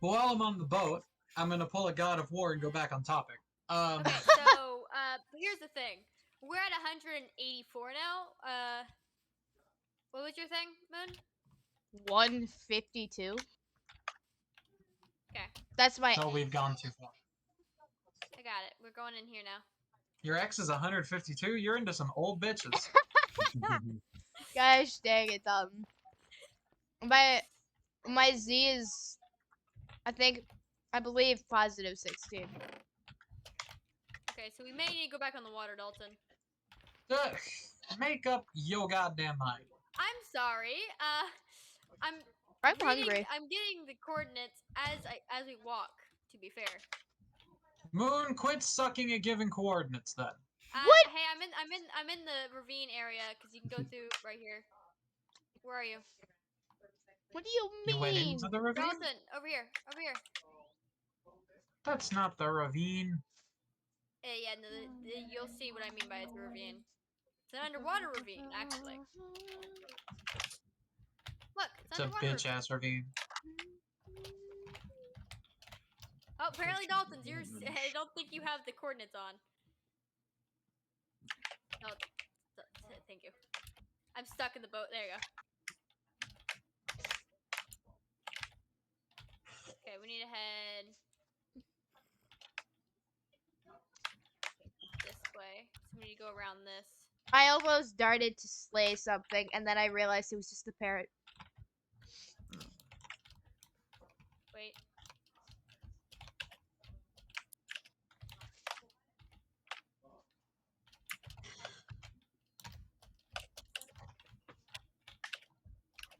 While I'm on the boat, I'm gonna pull a God of War and go back on topic. Okay, so here's the thing. We're at 184 now. What was your thing, Moon? 152. Okay, That's my. So we've gone too far. I got it. We're going in here now. Your ex is 152. You're into some old bitches. Gosh dang it, my Z is, I believe positive 16. Okay, so we may need to go back on the water, Dalton. Ugh, make up your goddamn mind. I'm sorry. I'm I'm hungry. I'm getting the coordinates as we walk. To be fair. Moon, quit sucking at giving coordinates then. What? Hey, I'm in the ravine area because you can go through right here. Where are you? What do you mean? You went into the ravine? Dalton, over here, over here. That's not the ravine. Yeah, no, you'll see what I mean by it's a ravine. It's an underwater ravine, actually. Look, It's a underwater. bitch ass ravine. Oh, apparently Dalton's. I don't think you have the coordinates on. Oh, thank you. I'm stuck in the boat. There you go. Okay, we need to head this way. So we need to go around this. I almost darted to slay something, and then I realized it was just a parrot. Wait.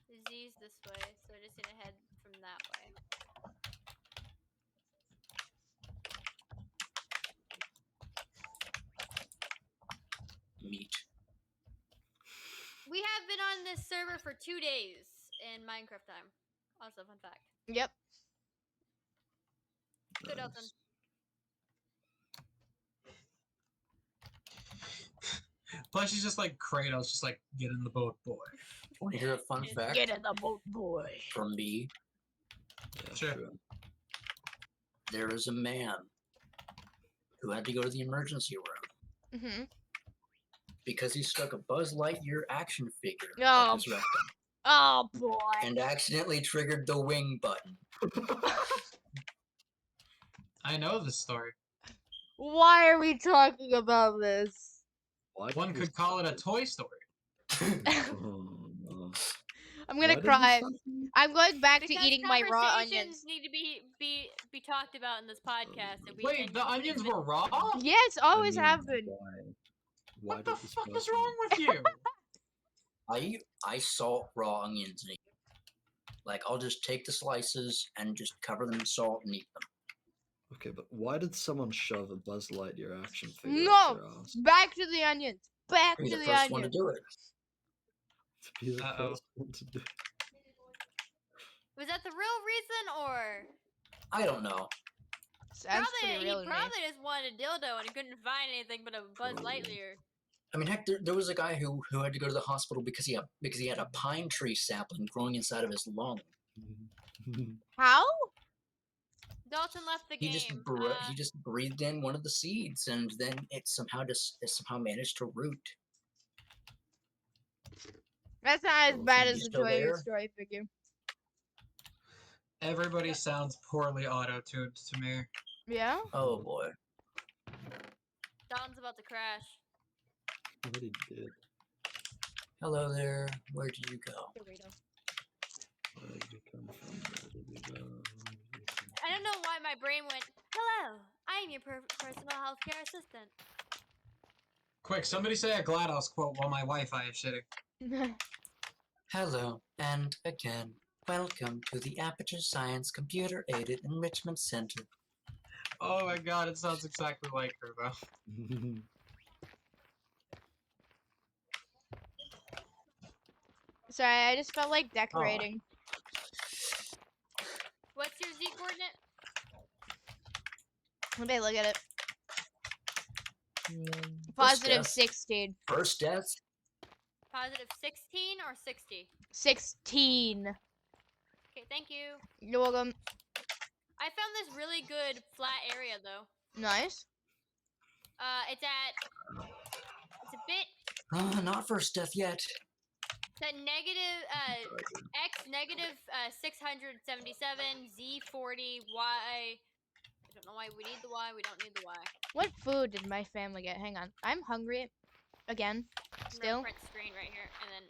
The Z's this way, so I just need to head from that way. Meat. We have been on this server for 2 days in Minecraft time. Also, fun fact. Yep. Go, Dalton. Plus, she's just like Kratos, just like, get in the boat, boy. Want to hear a fun fact Get in the boat, boy. from me? yeah, Sure. There is a man who had to go to the emergency room Mm-hmm. because he stuck a Buzz Lightyear action figure Oh. up his rectum Oh boy. and accidentally triggered the wing button. I know this story. Why are we talking about this? Why did One this could call it a happen? Toy Story. Oh, no. I'm Why gonna did cry. this happen? I'm going back to Because eating my raw conversations onions. need to be talked about in this podcast. And Wait, the onions were raw? Yes, always I mean, have been. Why What the did this fuck is happen? wrong with you? I salt raw onions and eat them. Like, I'll just take the slices and just cover them in salt and eat them. Okay, but why did someone shove a Buzz Lightyear action figure No! up their ass? Back to the onions. Back Be to the the first one to onions. do it. To be the Uh-oh. first one to do. Was that the real reason, or I don't know. Sounds pretty he real to me. probably just wanted a dildo and he couldn't find anything but a Buzz Lightyear. I mean, heck, there was a guy who had to go to the hospital because he had a pine tree sapling growing inside of his lung. How? Dalton left the He game. he just breathed in one of the seeds, and then it somehow managed to root. That's not as Oh, bad so as you the still Joy there? Story figure. Everybody sounds poorly auto-tuned to me. Yeah? Oh boy. Dalton's about to crash. What he did. Hello there. Where did you go? Where did you come from? Where did you go? I don't know why my brain went, hello, I am your personal healthcare assistant. Quick, somebody say a GLaDOS quote while my Wi-Fi is shitty. Hello, and again, welcome to the Aperture Science Computer Aided Enrichment Center. Oh my god, it sounds exactly like her, though. Sorry, I just felt like decorating. What's your Z coordinate? Let me look at it. First Positive death. 16. First death. Positive 16 or 60? 16. Okay, thank you. You're welcome. I found this really good flat area though. Nice. It's a bit Not first death yet. it's at negative x negative 677, z 40, y. I don't know why we need the y. We don't need the y. What food did my family get? Hang on. I'm hungry. Again. I'm Still. gonna print screen right here and then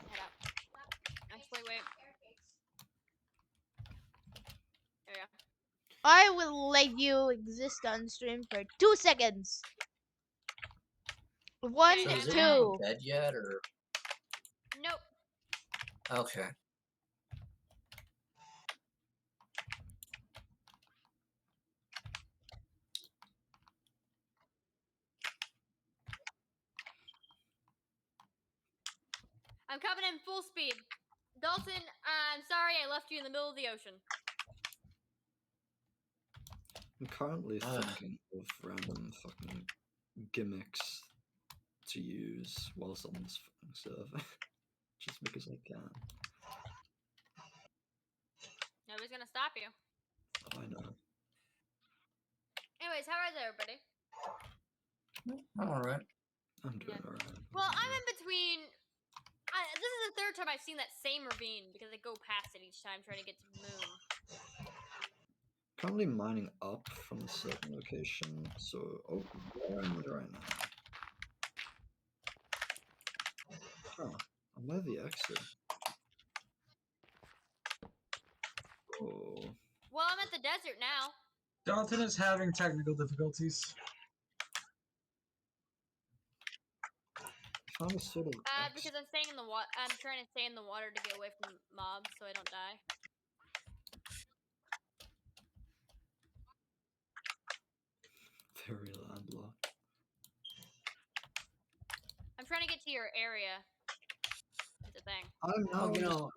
head out. Actually, wait. There we go. I will let you exist on stream for 2 seconds. 1, Okay, So is it 2. dead yet, or Nope. okay? I'm coming in full speed. Dalton, I'm sorry I left you in the middle of the ocean. I'm currently Ugh. thinking of random fucking gimmicks to use whilst on this fucking server. Just because I can. Nobody's gonna stop you. I know. Anyways, how is everybody? I'm alright. I'm doing Yeah. alright. Well, I'm in between. This is the third time I've seen that same ravine because I go past it each time trying to get to the moon. Currently mining up from a certain location, so where am I right now? Oh, I'm by the exit. Oh, Well, I'm at the desert now. Dalton is having technical difficulties. I found a sort of Because I'm staying in the water. I'm trying to stay in the water to get away from mobs so I don't die. very landlocked. I'm trying to get to your area. It's a thing. I'm Oh, now you know,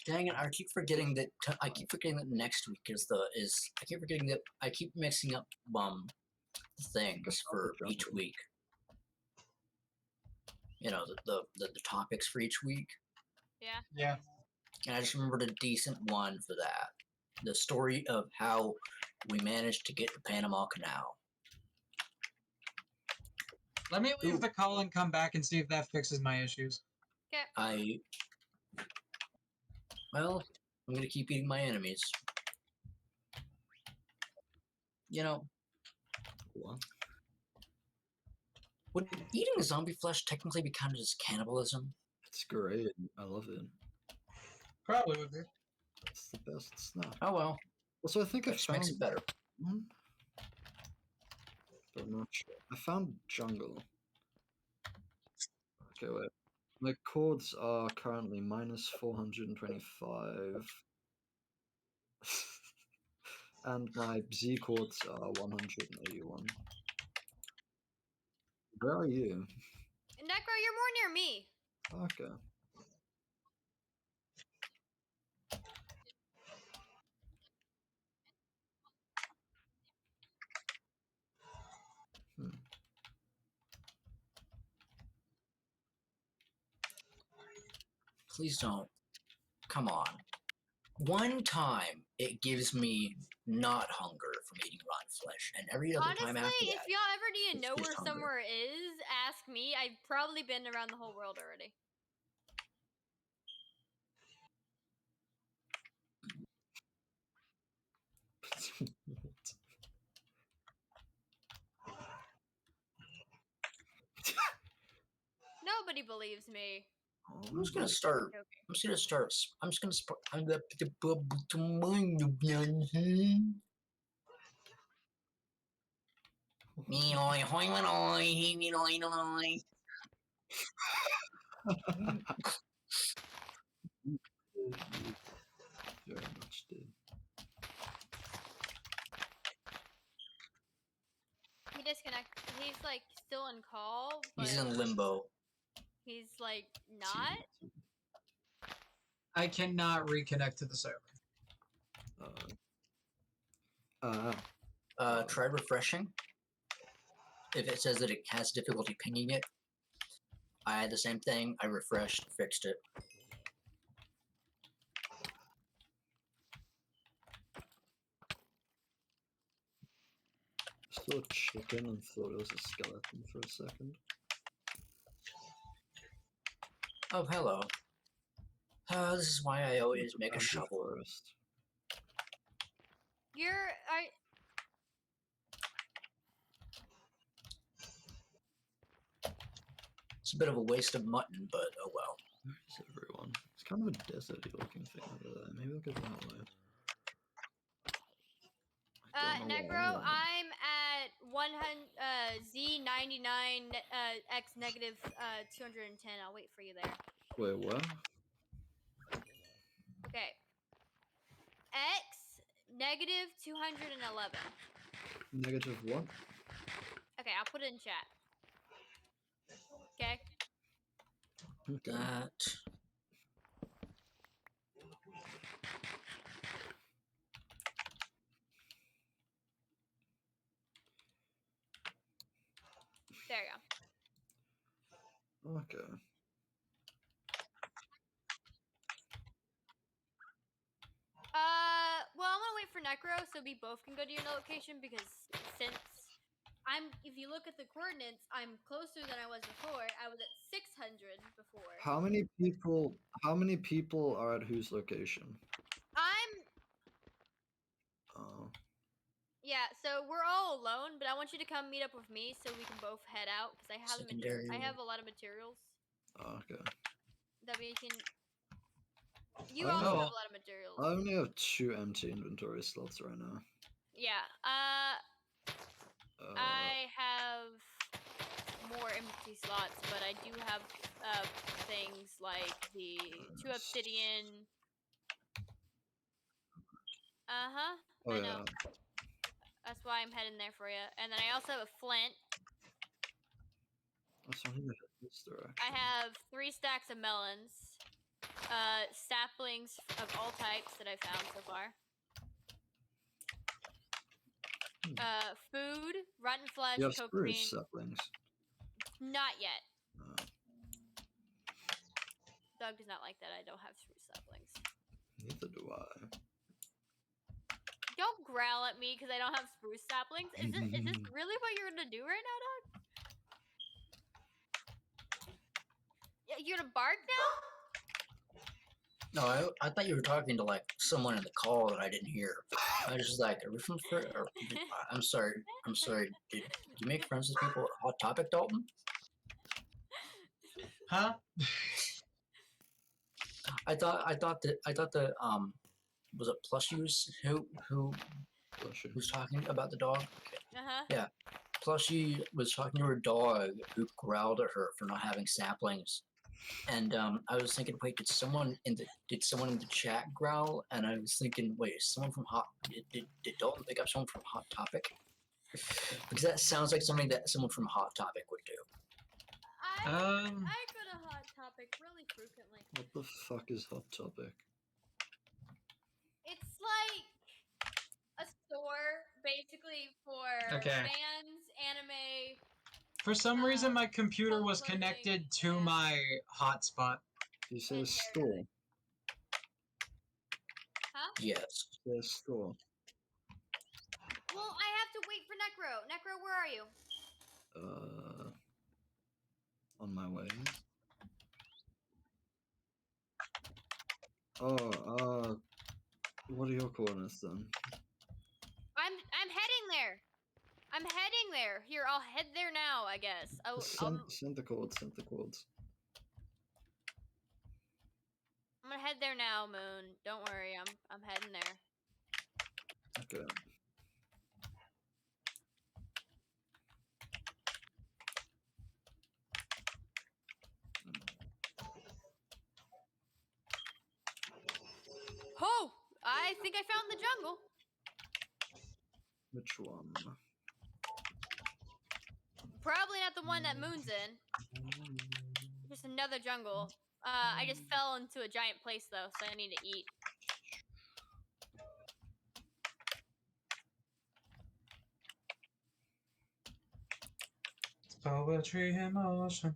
dang it! I keep forgetting that. I keep forgetting that next week is I keep forgetting that. I keep mixing up things for each week. You know, the topics for each week. Yeah. Yeah. And I just remembered a decent one for that. The story of how we managed to get the Panama Canal. Let me leave Ooh. the call and come back and see if that fixes my issues. Okay. Well, I'm gonna keep eating my enemies. You know, What? would eating zombie flesh technically be counted as cannibalism? It's great. I love it. Probably would be. It's the best snack. Oh well, Also, I think I that just makes found it better. one, but I'm not sure. I found jungle. Okay, wait. My chords are currently minus 425. And my Z chords are 181. Where are you? Necro, you're more near me. Okay. Please don't. Come on. One time it gives me not hunger from eating rotten flesh, and every other time Honestly, after if that, y'all ever need to it's know just where hunger. somewhere is, ask me. I've probably been around the whole world already. Nobody believes me. I'm just gonna start. Okay. I'm just gonna start. I'm just gonna start. I'm gonna. Very much did. He disconnected. He's like still in call, but He's in limbo. he's like not. I cannot reconnect to the server. Try refreshing. If it says that it has difficulty pinging it, I had the same thing. I refreshed, fixed it. Saw a chicken and thought it was a skeleton for a second. Oh, hello. This is why I always make a shovel. Forest. It's a bit of a waste of mutton, but oh well. Where is everyone? It's kind of a deserty looking thing over there. Maybe I'll go that way. Necro, I'm at 100 Z99 X negative 210. I'll wait for you there. Wait, what? Okay. X negative 211. Negative what? Okay, I'll put it in chat. Okay. Okay. That. There you go. Okay. Well, I'm gonna wait for Necro so we both can go to your location because since if you look at the coordinates, I'm closer than I was before. I was at 600 before. How many people are at whose location? Oh. Yeah, so we're all alone, but I want you to come meet up with me so we can both head out because I have Secondary. I have a lot of materials Oh, okay. that we can. You I also know. have a lot of materials. I only have 2 empty inventory slots right now. Yeah. I have more empty slots, but I do have things like the 2 obsidian. Oh, I yeah. know. That's why I'm heading there for you. And then I also have a flint. That's not even this direction. I have 3 stacks of melons. Saplings of all types that I found so far. Food, rotten flesh, You have cocaine. spruce saplings. Not yet. Oh. Doug does not like that I don't have spruce saplings. Neither do I. Don't growl at me because I don't have spruce saplings. Is this really what you're gonna do right now, Doug? You're gonna bark now? No, I thought you were talking to like someone in the call that I didn't hear. I was just like, are we from? I'm sorry. Did you make friends with people at Hot Topic, Dalton? Huh? I thought that was it Plushie's who was talking about the dog? Yeah, Plushie was talking to her dog who growled at her for not having saplings. And I was thinking, wait, did someone in the chat growl? And I was thinking, wait, is someone from did Dalton pick up someone from Hot Topic? Because that sounds like something that someone from Hot Topic would do. I go to Hot Topic really frequently. What the fuck is Hot Topic? It's like a store basically for fans, anime. For some reason, my computer was clothing, connected to my hotspot. You say a store? Huh? Yes. Say a store. Well, I have to wait for Necro. Necro, where are you? On my way. Oh, what are your coordinates then? I'm heading there. I'm heading there. Here, I'll head there now, I guess. Send the codes, send the codes. I'm gonna head there now, Moon. Don't worry, I'm heading there. Okay. Oh! I think I found the jungle. Which one? Probably not the one that Moon's in. Just another jungle. I just fell into a giant place though, so I need to eat. Poetry in motion.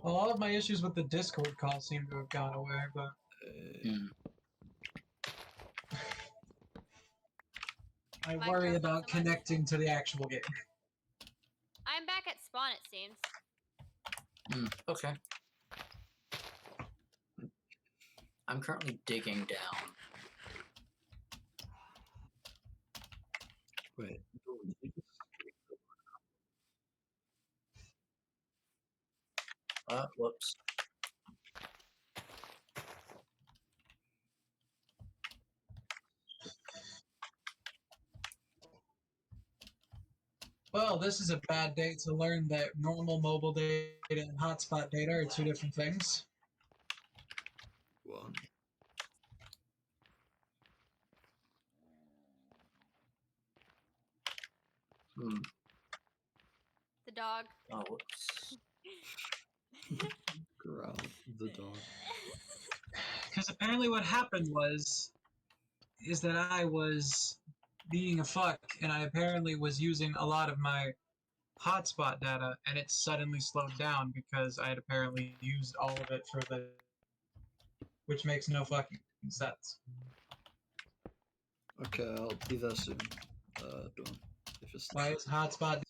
A lot of my issues with the Discord call seem to have gone away, but I Minecraft worry not about so much. connecting to the actual game. I'm back at spawn, it seems. Okay. I'm currently digging down. Wait. Whoops. Well, this is a bad day to learn that normal mobile data and hotspot data are two different things. One. The dog. Oh, whoops. Growl the dog. Because apparently what happened is that I was being a fuck, and I apparently was using a lot of my hotspot data, and it suddenly slowed down because I had apparently used all of it for the, which makes no fucking sense. Okay, I'll be there soon. Dawn. If it's Why is hotspot?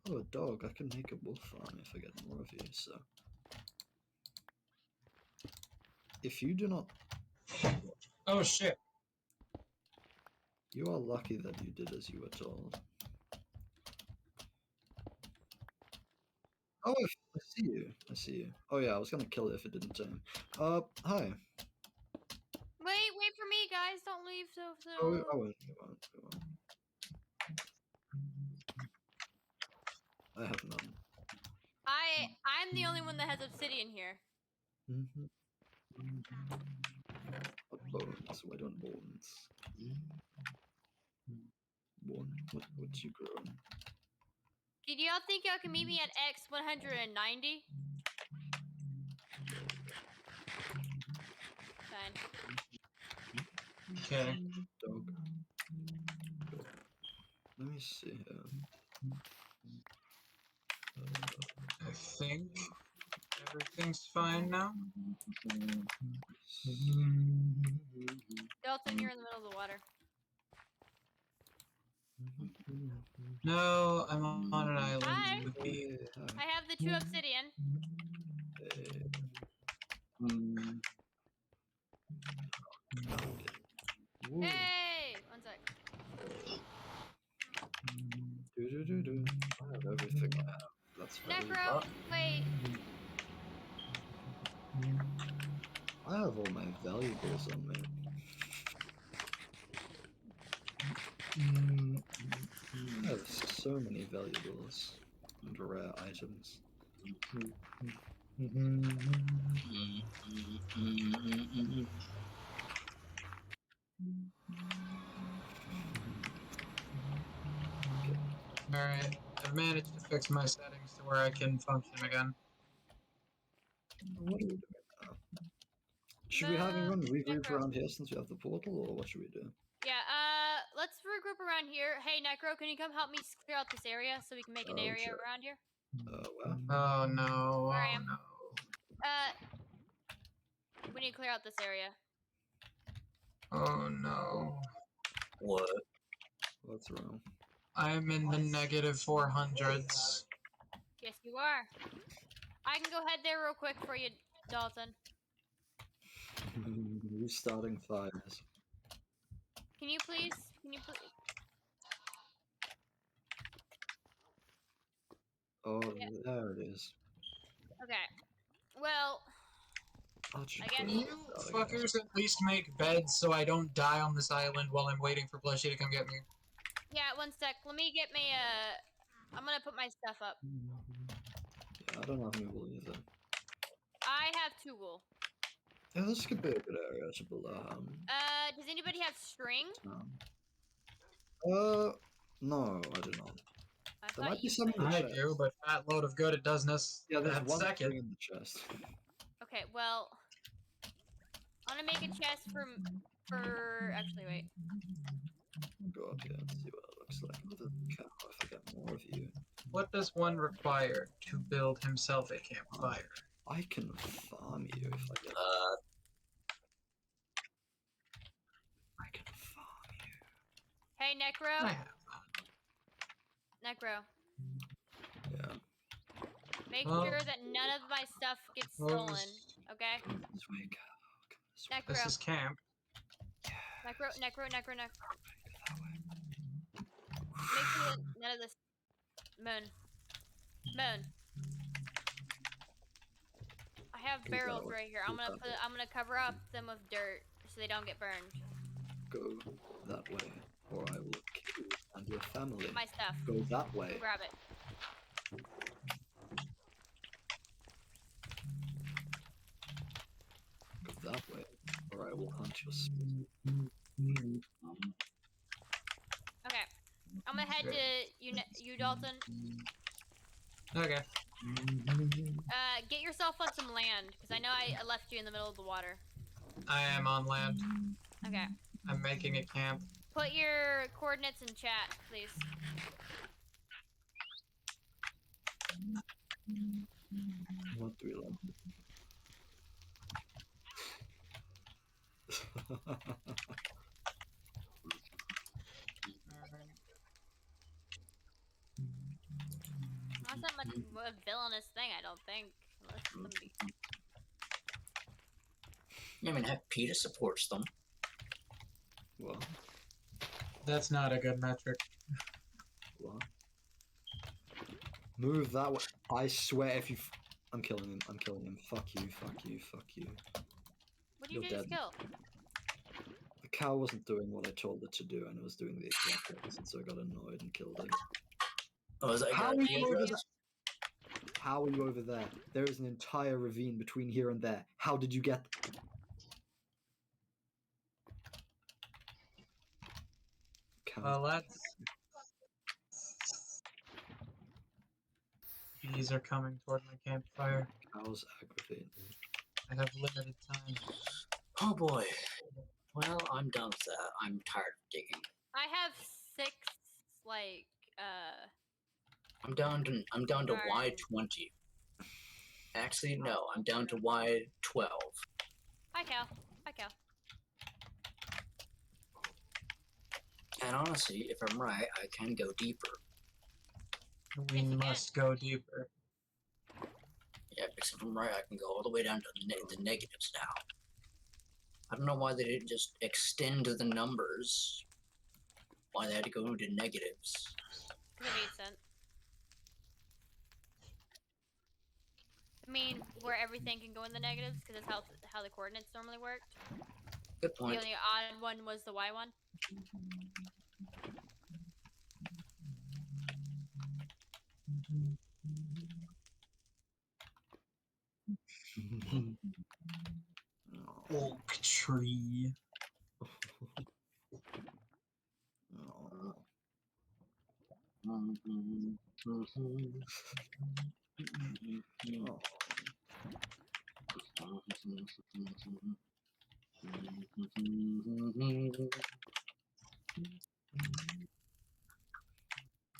Oh, a dog. I can make a wolf farm if I get more of you, so. If you do not... Oh shit! You are lucky that you did as you were told. Oh, I see you. I see you. Oh yeah, I was gonna kill it if it didn't turn. Hi. Wait for me, guys. Don't leave so Oh, soon. I won't. I won't. I have none. I'm the only one that has obsidian here. What bones? Why don't bones? One. What's you growing? Do y'all think y'all can meet me at X 190? Fine. Okay. Dog. Let me see here. I think everything's fine now. Dalton, you're in the middle of the water. No, I'm on an island Hi. with me. I have the 2 obsidian. Hey! One sec. I have everything I have. That's valuable. Necro, wait. I have all my valuables on me. I have so many valuables and rare items. Alright, I've managed to fix my settings to where I can function again. What are we doing now? Should we have everyone regroup around here since we have the portal, or what should we do? Yeah, let's regroup around here. Hey, Necro, can you come help me clear out this area so we can make an area sure. around here? Where? Oh no, Where I oh am. no. We need to clear out this area. Oh no. What? What's wrong? I'm in the negative 400s. Yes, you are. I can go head there real quick for you, Dalton. Restarting fires. Can you please? Can you please? Oh, Yeah. there it is. Okay. Well, I I guess. Can you fuckers at least make beds so I don't die on this island while I'm waiting for Blushy to come get me? Yeah, one sec. Let me get me I'm gonna put my stuff up. Yeah, I don't have any wool either. I have 2 wool. Yeah, this could be a good area to build Does anybody have string? no, I do not. There thought might be you some in would. the I chest. do, but fat load of good it doesness. Yeah, there's that one second. thing in the chest. Okay, well, I'm gonna make a chest for. Actually, wait. Go up here and see what it looks like. Other than cow, if I get more of you. What does one require to build himself a campfire? I can farm you if I get. I can farm you. Hey, Necro. I have. Necro. Yeah. Make Well, sure that none of my stuff gets well, stolen. Okay. Come this way, cow. Come this way. This Necro. is camp. Necro. Go that way. Make sure that none of this. Moon. I have Go barrels that way. right here. Go that way. I'm gonna cover up them with dirt so they don't get burned. Go that way, or I will kill you and your family. Get my stuff. Go that way. Go grab it. Go that way, or I will hunt your Okay. I'm gonna head to you, Dalton. Okay. Get yourself on some land, because I know I left you in the middle of the water. I am on land. Okay. I'm making a camp. Put your coordinates in chat, please. What do we like? That's not much of a villainous thing, I don't think. Unless somebody... I mean, heck, PETA supports them. What? That's not a good metric. What? Move that way. I swear if you... I'm killing him. I'm killing him. Fuck you, fuck you, fuck you. What did you You're just dead. kill? The cow wasn't doing what I told it to do, and it was doing the exact opposite, so I got annoyed and killed it. Oh, is that How your are you over address? there? How are you over there? There is an entire ravine between here and there. How did you get... Cow. Well, that's... Bees are coming toward my campfire. Cows aggravating. I have limited time. Oh boy. Well, I'm done with that. I'm tired of digging. I have 6, like, I'm down to Darn. Y20. Actually, no, I'm down to Y12. Hi, Cal. Hi, Cal. And honestly, if I'm right, I can go deeper. We Yes, you can. must go deeper. Yeah, because if I'm right, I can go all the way down to the negatives now. I don't know why they didn't just extend the numbers. Why they had to go to negatives. Because it made sense. I mean, where everything can go in the negatives, because that's how the coordinates normally worked. Good The point. only odd one was the Y one. Oak tree.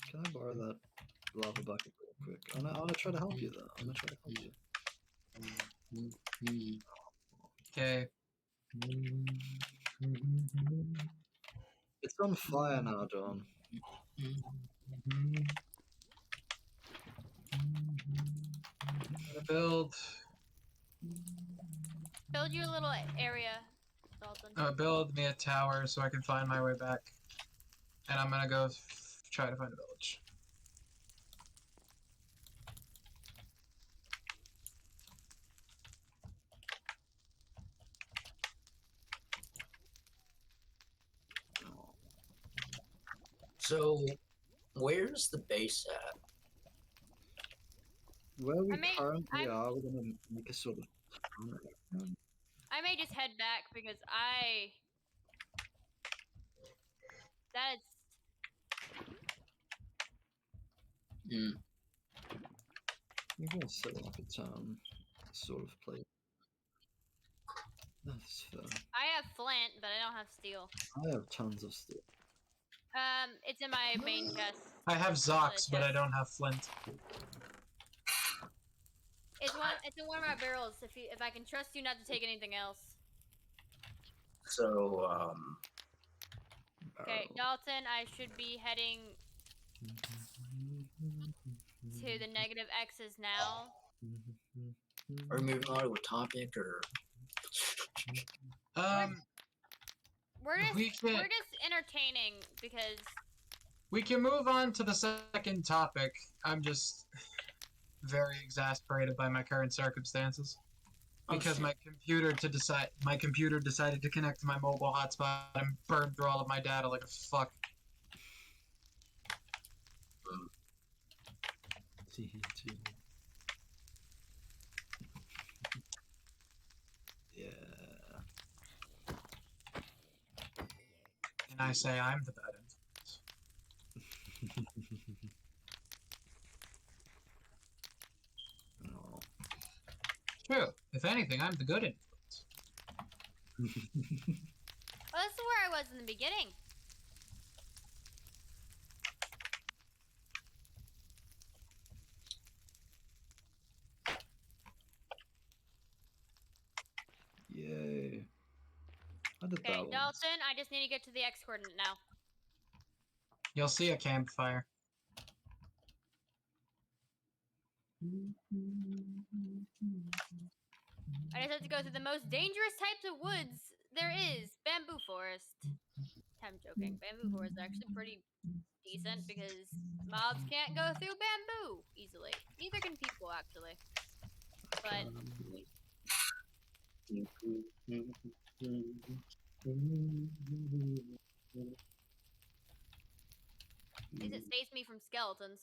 Can I borrow that lava bucket real quick? I'm gonna try to help you though. I'm gonna try to help you. Okay. It's on fire now, John. Build. Build your little area, Dalton. Build me a tower so I can find my way back. And I'm gonna go try to find a village. So, where's the base at? Where we I currently are, we're gonna make a sort of... I may just head back because Mm. You're gonna set like a town sort of place. That's fair. I have flint, but I don't have steel. I have tons of steel. It's in my main chest. I have Zox, but I chest. don't have Flint. It's in one of my barrels. If I can trust you not to take anything else. So, Okay, Barrel. Dalton, I should be heading to the negative X's now. are we moving on to a topic or? We're just We can- we're just entertaining because We can move on to the second topic. I'm just very exasperated by my current circumstances because my computer decided to connect to my mobile hotspot and burned through all of my data like a fuck. Yeah. And I say I'm the bad influence. No. True. If anything, I'm the good influence. well, this is where I was in the beginning. Yay. I did Okay, that once. Dalton, I just need to get to the X coordinate now. You'll see a campfire. I just have to go through the most dangerous types of woods there is, bamboo forest. I'm joking. Bamboo forest is actually pretty decent because mobs can't go through bamboo easily. Neither can people, actually. But at least it saves me from skeletons.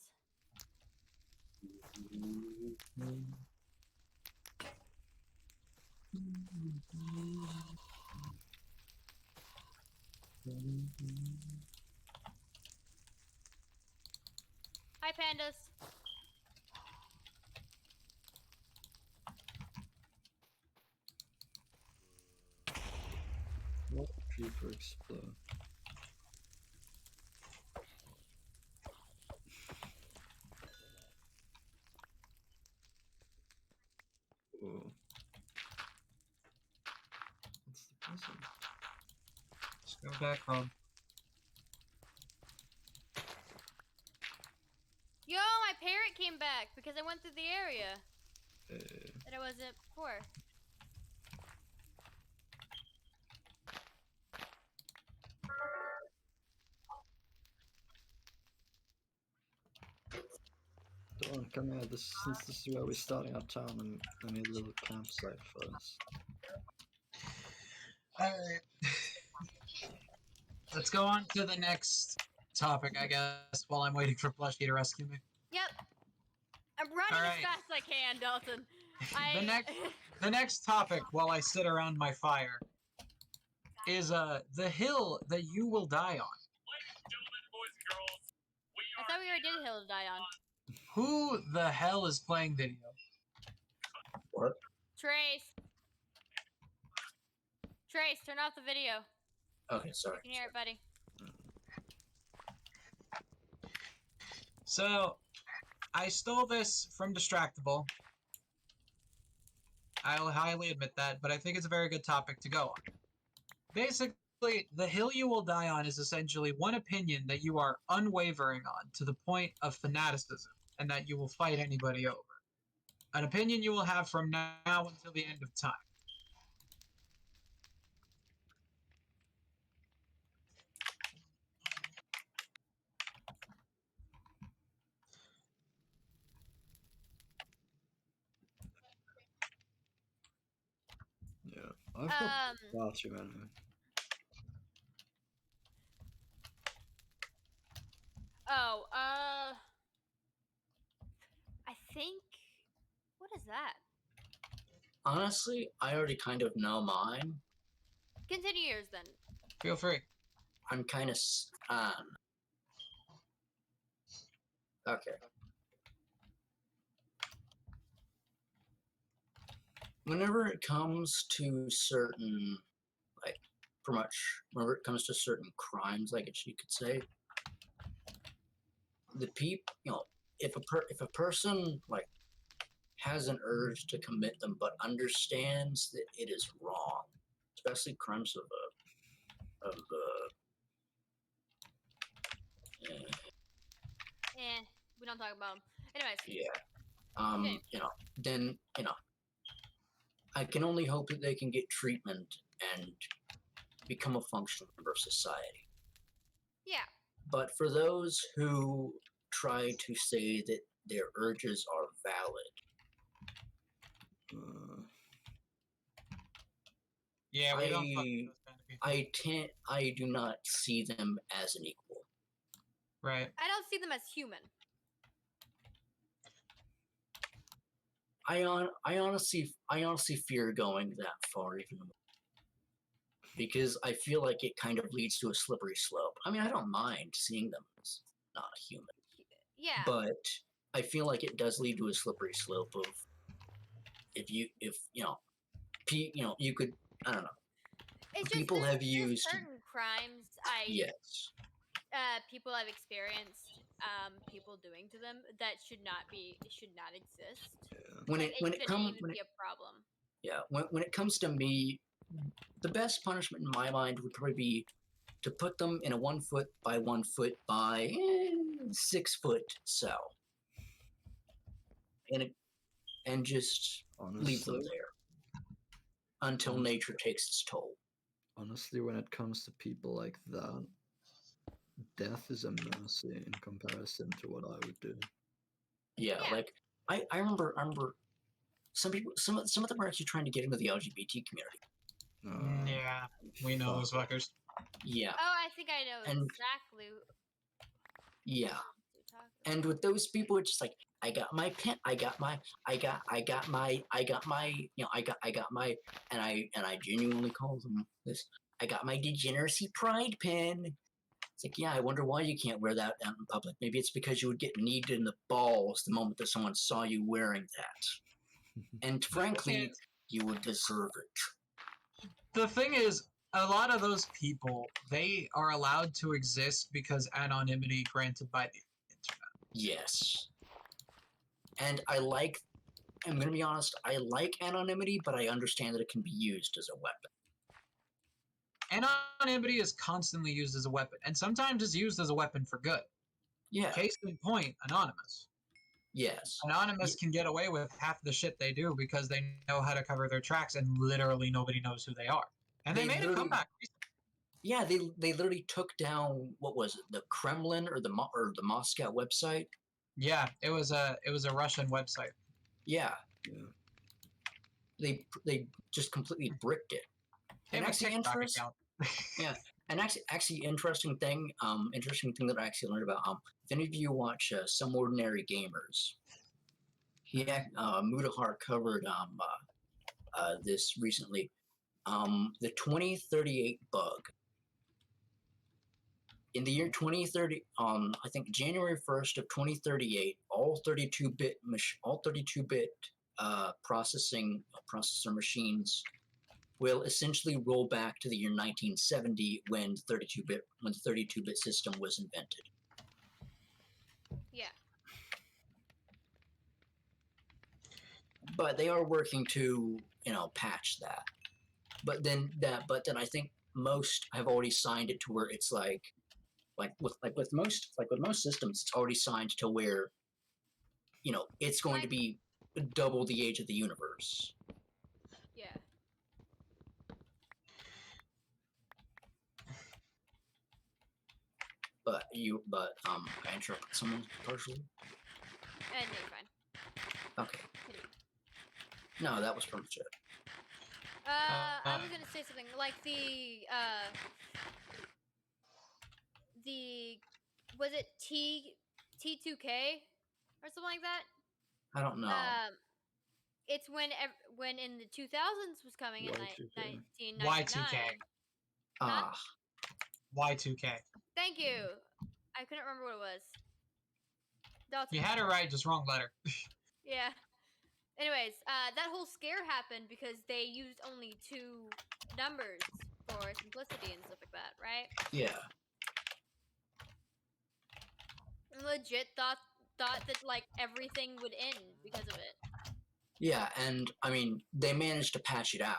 Hi, pandas. What creeper explode? Whoa. What's the present? Let's go back home. Yo, my parrot came back because I went through the area that I wasn't before. Don't come here. Since this is where we're starting our town, I need a little campsite first. Alright. Let's go on to the next topic, I guess, while I'm waiting for Plushy to rescue me. Yep. I'm running Alright. as fast as I can, Dalton. The next topic, while I sit around my fire, is the hill that you will die on. I thought we already did a hill to die on. Who the hell is playing video? What? Trace. Trace, turn off the video. Okay, sorry. You can hear it, buddy. So, I stole this from Distractable. I'll highly admit that, but I think it's a very good topic to go on. Basically, the hill you will die on is essentially one opinion that you are unwavering on to the point of fanaticism, and that you will fight anybody over. An opinion you will have from now until the end of time. Yeah, I've got far too many. Oh, I think. What is that? Honestly, I already kind of know mine. Continue yours then. Feel free. I'm kind of okay. whenever it comes to certain, like, pretty much, whenever it comes to certain crimes, I guess you could say, the people, if a person like has an urge to commit them, but understands that it is wrong, especially crimes of We don't talk about them. Anyways. yeah, then I can only hope that they can get treatment and become a functional member of society. Yeah. But for those who try to say that their urges are valid, Yeah, we don't fuck with those kind of people. I do not see them as an equal. Right. I don't see them as human. I honestly fear going that far, even more. Because I feel like it kind of leads to a slippery slope. I mean, I don't mind seeing them as not human, Yeah. but I feel like it does lead to a slippery slope of if you could, I don't know. It's People just have used certain crimes yes. People have experienced people doing to them that should not exist. When Like, it when it shouldn't comes even be a problem. yeah, when it comes to me, the best punishment in my mind would probably be to put them in a 1 foot by 1 foot by 6 foot cell, and just leave them Honestly, there until nature takes its toll. honestly, when it comes to people like that, death is a mercy in comparison to what I would do. Yeah, Yeah. like I remember some people, some of them are actually trying to get into the LGBT community. Yeah, we know those fuck. fuckers. Yeah, Oh, I think I know And- exactly. yeah. what you're talking And about. with those people, it's just like I got my pen, I got my, I got my, I got my, and I genuinely call them this. I got my degeneracy pride pen. It's like, yeah, I wonder why you can't wear that out in public. Maybe it's because you would get kneed in the balls the moment that someone saw you wearing that. And frankly, you would deserve it. The thing is, a lot of those people, they are allowed to exist because anonymity granted by the internet. Yes. And I'm going to be honest, I like anonymity, but I understand that it can be used as a weapon. Anonymity is constantly used as a weapon, and sometimes it's used as a weapon for good. Yeah. Case in point, Anonymous. Yes. Anonymous can get away with half the shit they do because they know how to cover their tracks, and literally nobody knows who they are. And they made a comeback. Yeah, they literally took down, what was it, the Kremlin or the Moscow website? Yeah, it was a Russian website. Yeah. Yeah. They just completely bricked it. And actually yeah, and actually interesting thing that I actually learned about. If any of you watch Some Ordinary Gamers, Mudahar covered this recently. The 2038 bug. In the year 2030, I think January 1st of 2038, all 32-bit processor machines will essentially roll back to the year 1970 when the 32-bit system was invented. Yeah. But they are working to, patch that. But then I think most have already signed it to where it's like with most systems, it's already signed to where, it's going to be double the age of the universe. Yeah. But I interrupted someone partially. No, you're fine. Okay. No, that was pretty much it. I was gonna say something like was it T2K or something like that? I don't know. It's when in the 2000s was coming in Y2K. 1999. Y2K. Y2K. Thank you. I couldn't remember what it was. You had it right, just wrong letter. Yeah. Anyways, that whole scare happened because they used only 2 numbers for simplicity and stuff like that, right? Yeah. Legit thought that like everything would end because of it. Yeah, and I mean, they managed to patch it out.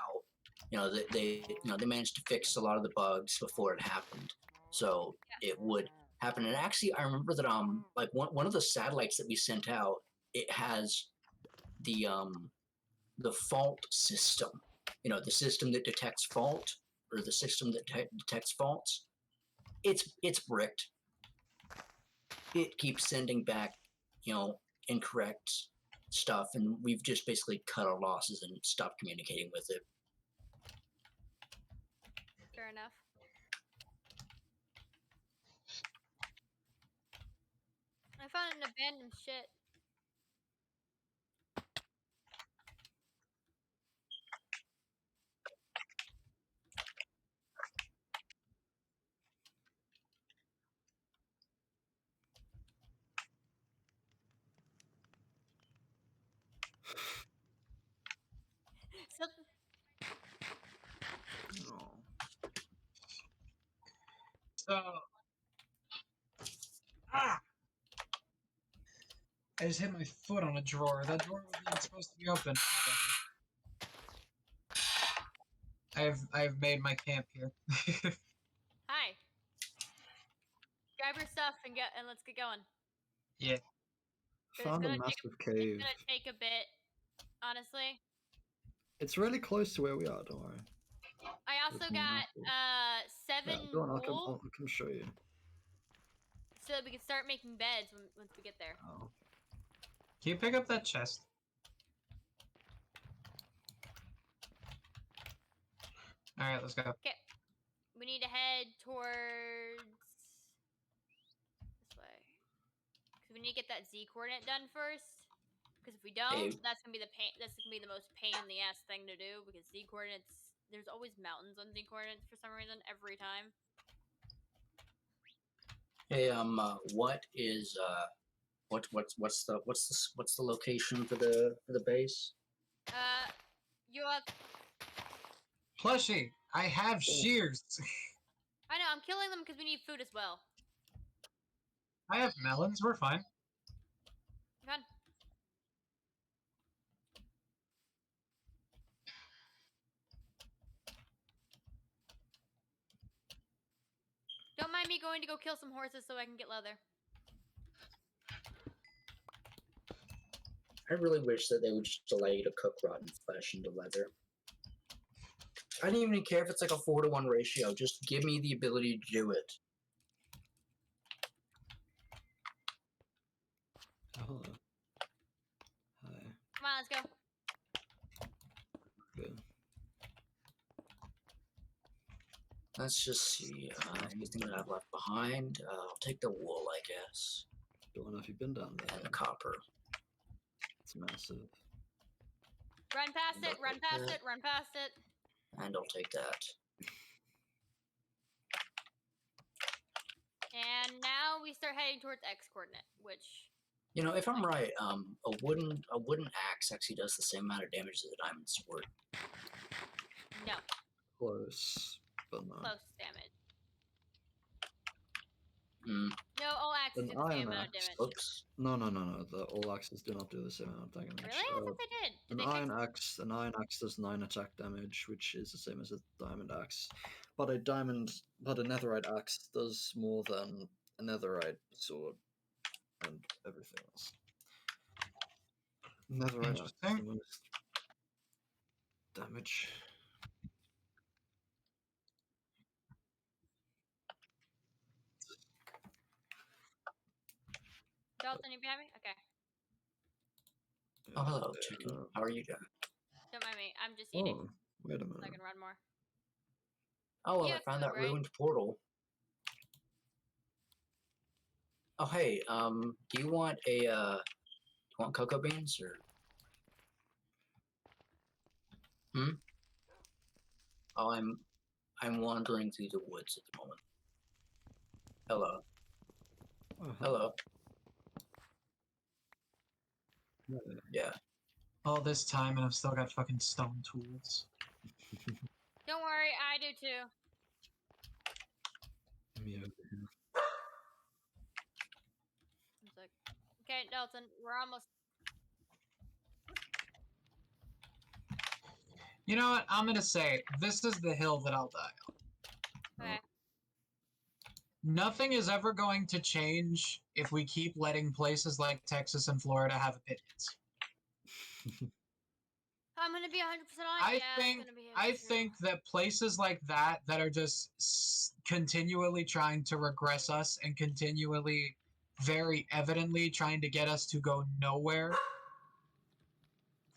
They managed to fix a lot of the bugs before it happened, so it would happen. And actually, I remember that like one of the satellites that we sent out, it has the fault system. The system that detects fault, or the system that detects faults. It's bricked. It keeps sending back, incorrect stuff, and we've just basically cut our losses and stopped communicating with it. Fair enough. I found an abandoned shit. So, Oh. So, I just hit my foot on a drawer. That drawer wasn't supposed to be open. I've made my camp here. hi. Grab your stuff and let's get going. Yeah. But Found a it's massive cave. gonna take a bit, honestly. It's really close to where we are, don't worry. I also It's got massive. 7 Yeah, go on, wool, I'll come show you. so that we can start making beds once we get there. Oh. Can you pick up that chest? Alright, let's go. Okay. We need to head towards this way. Because we need to get that Z coordinate done first. Because if we don't, Hey. that's gonna be the pain. That's gonna be the most pain in the ass thing to do. Because Z coordinates, there's always mountains on Z coordinates for some reason every time. Hey, what is what's the location for the base? You have. Plushie, I have shears. I know. I'm killing them because we need food as well. I have melons. We're fine. Come on. Don't mind me going to go kill some horses so I can get leather. I really wish that they would just allow you to cook rotten flesh into leather. I don't even care if it's like a 4-to-1 ratio. Just give me the ability to do it. Hello. Hi. Come on, let's go. Good. Let's just see. Anything that I've left behind? I'll take the wool, I guess. Don't know if you've been down there. And the copper. It's massive. Run past it, run past it, run past it. And I'll take that. And now we start heading towards X coordinate, which If I'm right, a wooden axe actually does the same amount of damage as a diamond sword. no, Close, but no. close damage. Hmm. No, all axes An do the same iron amount of axe. damage. Oops. No. The all axes do not do the same amount of damage. Really? I thought they did. Did An they iron fix an iron axe does 9 attack damage, which is the same as a diamond axe. But a netherite axe does more than a netherite sword and everything else. Netherite axe is the most damage. Dalton, you behind me? Okay. Oh, hello, chicken. How are you doing? Don't mind me. I'm just eating. Oh, wait a So I minute. can run more. Oh, well, Yeah, I found food, that right? ruined portal. Oh, hey, do you want cocoa beans, or? Oh, I'm wandering through the woods at the moment. Hello. Oh, Hello. Yeah. Yeah. All this time and I've still got fucking stone tools. Don't worry, I do too. Me over here. It's like, okay, Dalton, we're almost. You know what? I'm gonna say this is the hill that I'll die on. Okay. Nothing is ever going to change if we keep letting places like Texas and Florida have opinions. I'm gonna be 100% on it. I think that places like that are just continually trying to regress us and continually, very evidently trying to get us to go nowhere,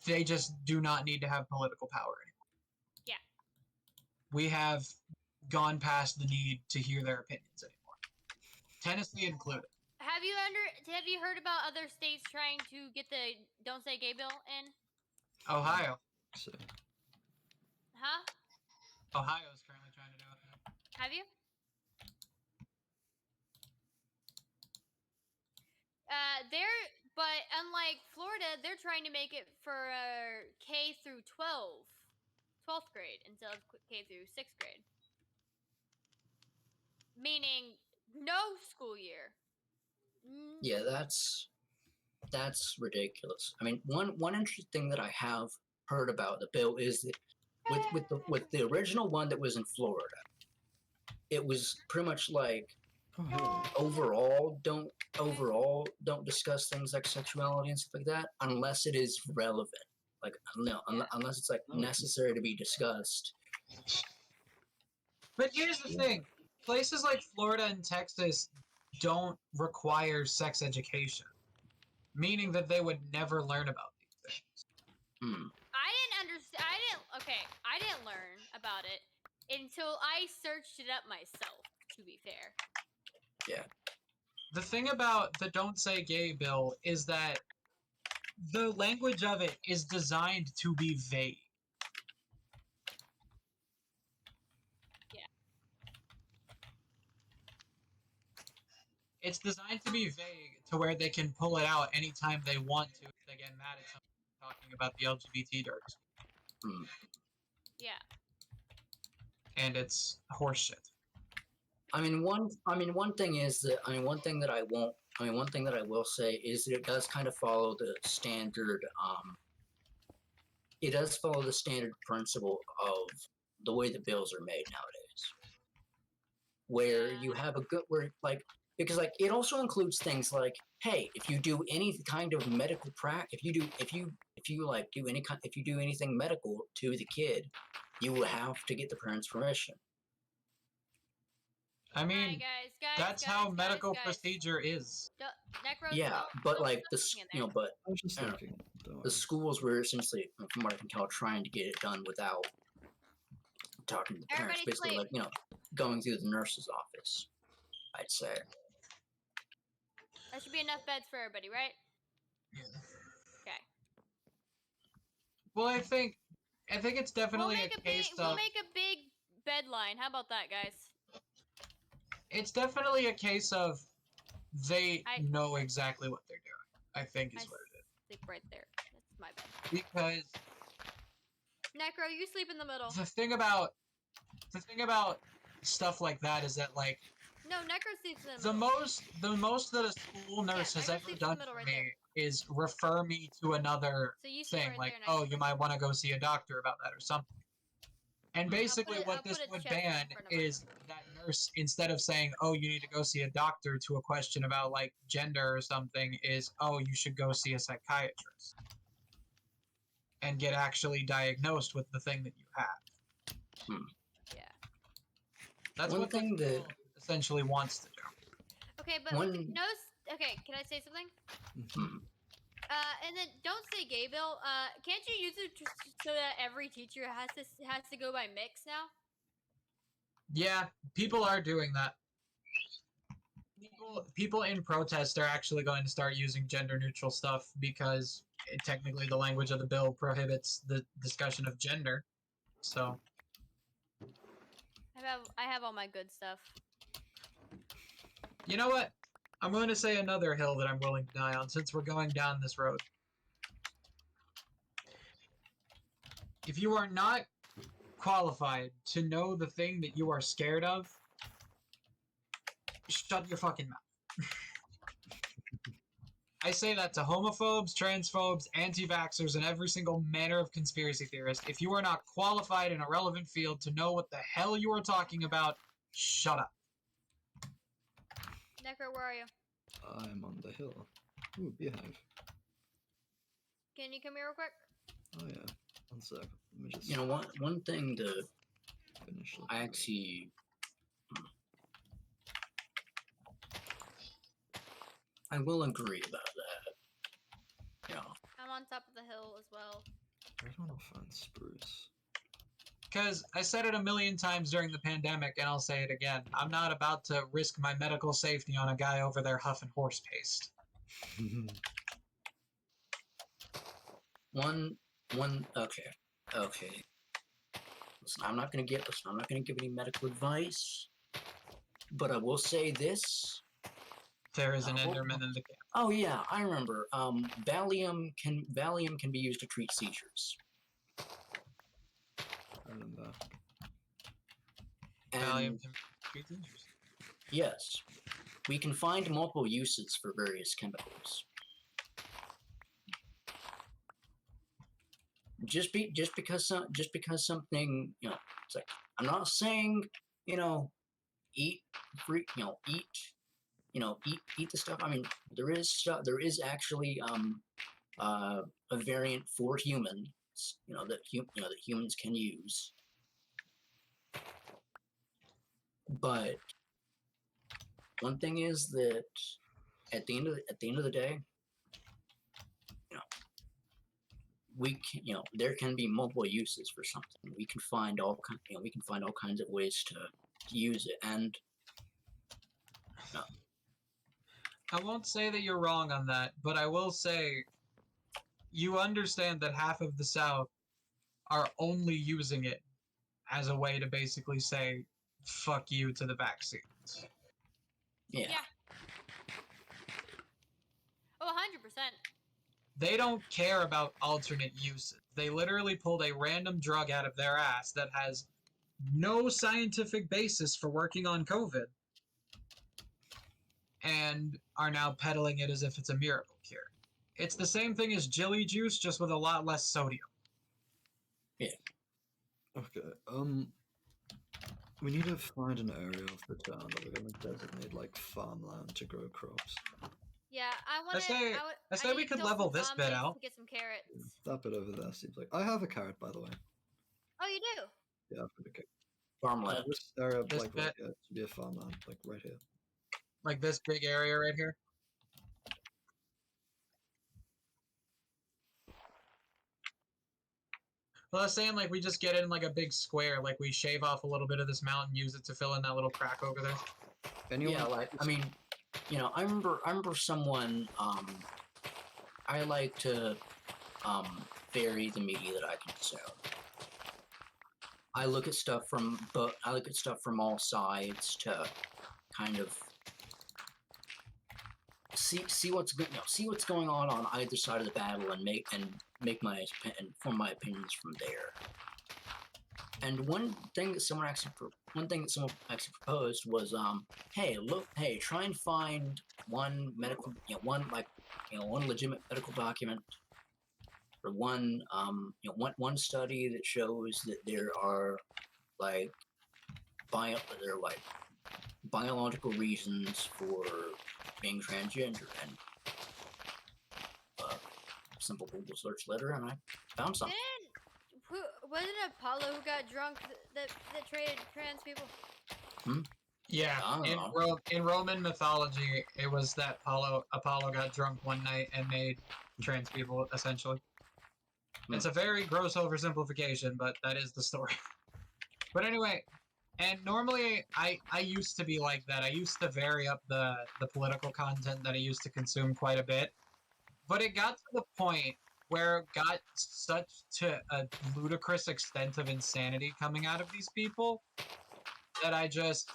they just do not need to have political power anymore. Yeah. We have gone past the need to hear their opinions anymore. Tennessee included. Have you heard about other states trying to get the Don't Say Gay bill in? Ohio. So, Huh? Ohio is currently trying to do it. Have you? But unlike Florida, they're trying to make it for K through 12th grade instead of K through 6th grade. Meaning no school year. Yeah, that's ridiculous. I mean, one interesting thing that I have heard about the bill is that with the original one that was in Florida, it was pretty much like overall don't discuss things like sexuality and stuff like that unless it is relevant. Like unless it's like necessary to be discussed. But here's the thing: places like Florida and Texas don't require sex education, meaning that they would never learn about these things. I didn't understand. I didn't learn about it until I searched it up myself. To be fair. Yeah. The thing about the Don't Say Gay bill is that the language of it is designed to be vague. Yeah. It's designed to be vague to where they can pull it out anytime they want to if they get mad at someone talking about the LGBT dirt. Yeah. And it's horseshit. One thing that I will say is that it does kind of follow the standard. It does follow the standard principle of the way the bills are made nowadays, where you have because it also includes things like, hey, if you do any kind of medical if you do anything medical to the kid, you will have to get the parents' permission. I mean, that's how medical procedure is. Yeah, but like the I was just thinking, the schools were essentially, from what I can tell, trying to get it done without talking to the parents. Basically, going through the nurse's office, I'd say. That should be enough beds for everybody, right? Yeah. Okay. Well, I think it's definitely a case of. We'll make a big bed line. How about that, guys? It's definitely a case of they know exactly what they're doing. I think is what it is. Sleep right there. That's my bed. Because Necro, you sleep in the middle. the thing about stuff like that is that no, Necro sleeps in the middle. middle. The most that a school nurse has ever done for me is refer me to another thing, you might want to go see a doctor about that or something. And basically what this would ban is that nurse, instead of saying, oh, you need to go see a doctor to a question about gender or something, is, oh, you should go see a psychiatrist and get actually diagnosed with the thing that you have. Yeah. That's what thing that essentially wants to do. Okay, but okay, can I say something? And then Don't Say Gay bill. Can't you use it so that every teacher has to go by mix now? Yeah, people are doing that. People in protest are actually going to start using gender neutral stuff because technically the language of the bill prohibits the discussion of gender. So I have all my good stuff. You know what? I'm going to say another hill that I'm willing to die on since we're going down this road. if you are not qualified to know the thing that you are scared of, shut your fucking mouth. I say that to homophobes, transphobes, anti-vaxxers, and every single manner of conspiracy theorist. If you are not qualified in a relevant field to know what the hell you are talking about, shut up. Necro, where are you? I'm on the hill. Ooh, beehive. Can you come here real quick? Oh yeah. One sec. Let me just You know, one thing to finish. I actually I will agree about that. You know, I'm on top of the hill as well. Where do I want to find spruce? Because I said it a million times during the pandemic, and I'll say it again. I'm not about to risk my medical safety on a guy over there huffing horse paste. one okay. Listen, I'm not gonna give any medical advice, but I will say this. There is an Well, Enderman in the camp. Oh yeah, I remember. Valium can be used to treat seizures. I remember. Valium And can treat injuries. yes, we can find multiple uses for various chemicals. Just because something, you know, it's like, I'm not saying, you know, eat free, you know, eat the stuff. I mean, there is actually a variant for humans, you know, that humans can use. But one thing is that at the end of the day, you know, there can be multiple uses for something. We can find all kinds of ways to use it. And I won't say that you're wrong on that, but I will say you understand that half of the South are only using it as a way to basically say fuck you to the vaccines. yeah. Oh, 100%. They don't care about alternate uses. They literally pulled a random drug out of their ass that has no scientific basis for working on COVID and are now peddling it as if it's a miracle cure. It's the same thing as jelly juice, just with a lot less sodium. Okay. We need to find an area of the town that we're gonna designate like farmland to grow crops. Yeah, I want to. I say we could level this bit out. To get some carrots. That bit over there seems like I have a carrot, by the way. Oh, you do? Yeah, I've got a carrot. Farmland. This area, This like bit? right here, to be a farmland, like right here. Like this big area right here. Well, I was saying, like, we just get in, like, a big square. Like, we shave off a little bit of this mountain, use it to fill in that little crack over there. Anyone? Yeah, like, I mean, you know, I remember someone, I like to, vary the media that I consume. I look at stuff from all sides to kind of see what's going on either side of the battle and form my opinions from there. And one thing that someone actually proposed was, hey, try and find one legitimate medical document or one study that shows that there are biological reasons for being transgender, and simple Google search later, and I found something. Wasn't it Apollo who got drunk that traded trans people? Yeah, in Roman mythology, it was that Apollo got drunk one night and made trans people, essentially. It's a very gross oversimplification, but that is the story. But anyway, and normally I used to be like that. I used to vary up the political content that I used to consume quite a bit. But it got to the point where it got such to a ludicrous extent of insanity coming out of these people that I just...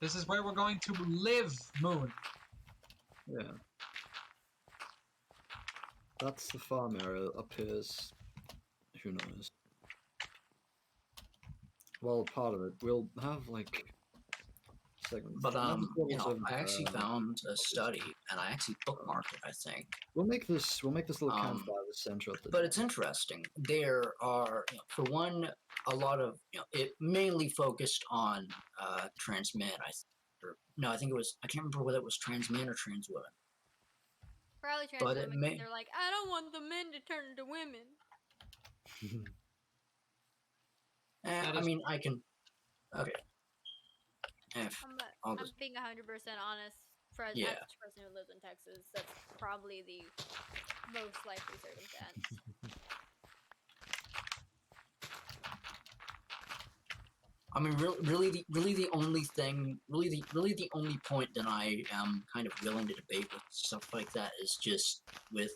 This is where we're going to live, Moon. Yeah. That's the farm area. Up here's... who knows? Well, part of it. We'll have, like... segments. But We'll have the you portals know, over I actually there. found a study, and I actually bookmarked it. I think. We'll make this little Um, campfire the center of the... But it's interesting. There are, for one, a lot of it mainly focused on trans men. I think it was. I can't remember whether it was trans men or trans women. Probably trans But it women 'cause may- they're like, I don't want the men to turn into women. That I is- mean, I can. Okay. I'll I'm just. being 100% honest. As Yeah. a person who lives in Texas, that's probably the most likely circumstance. I mean, really, the only thing, really, the only point that I am kind of willing to debate with stuff like that is just with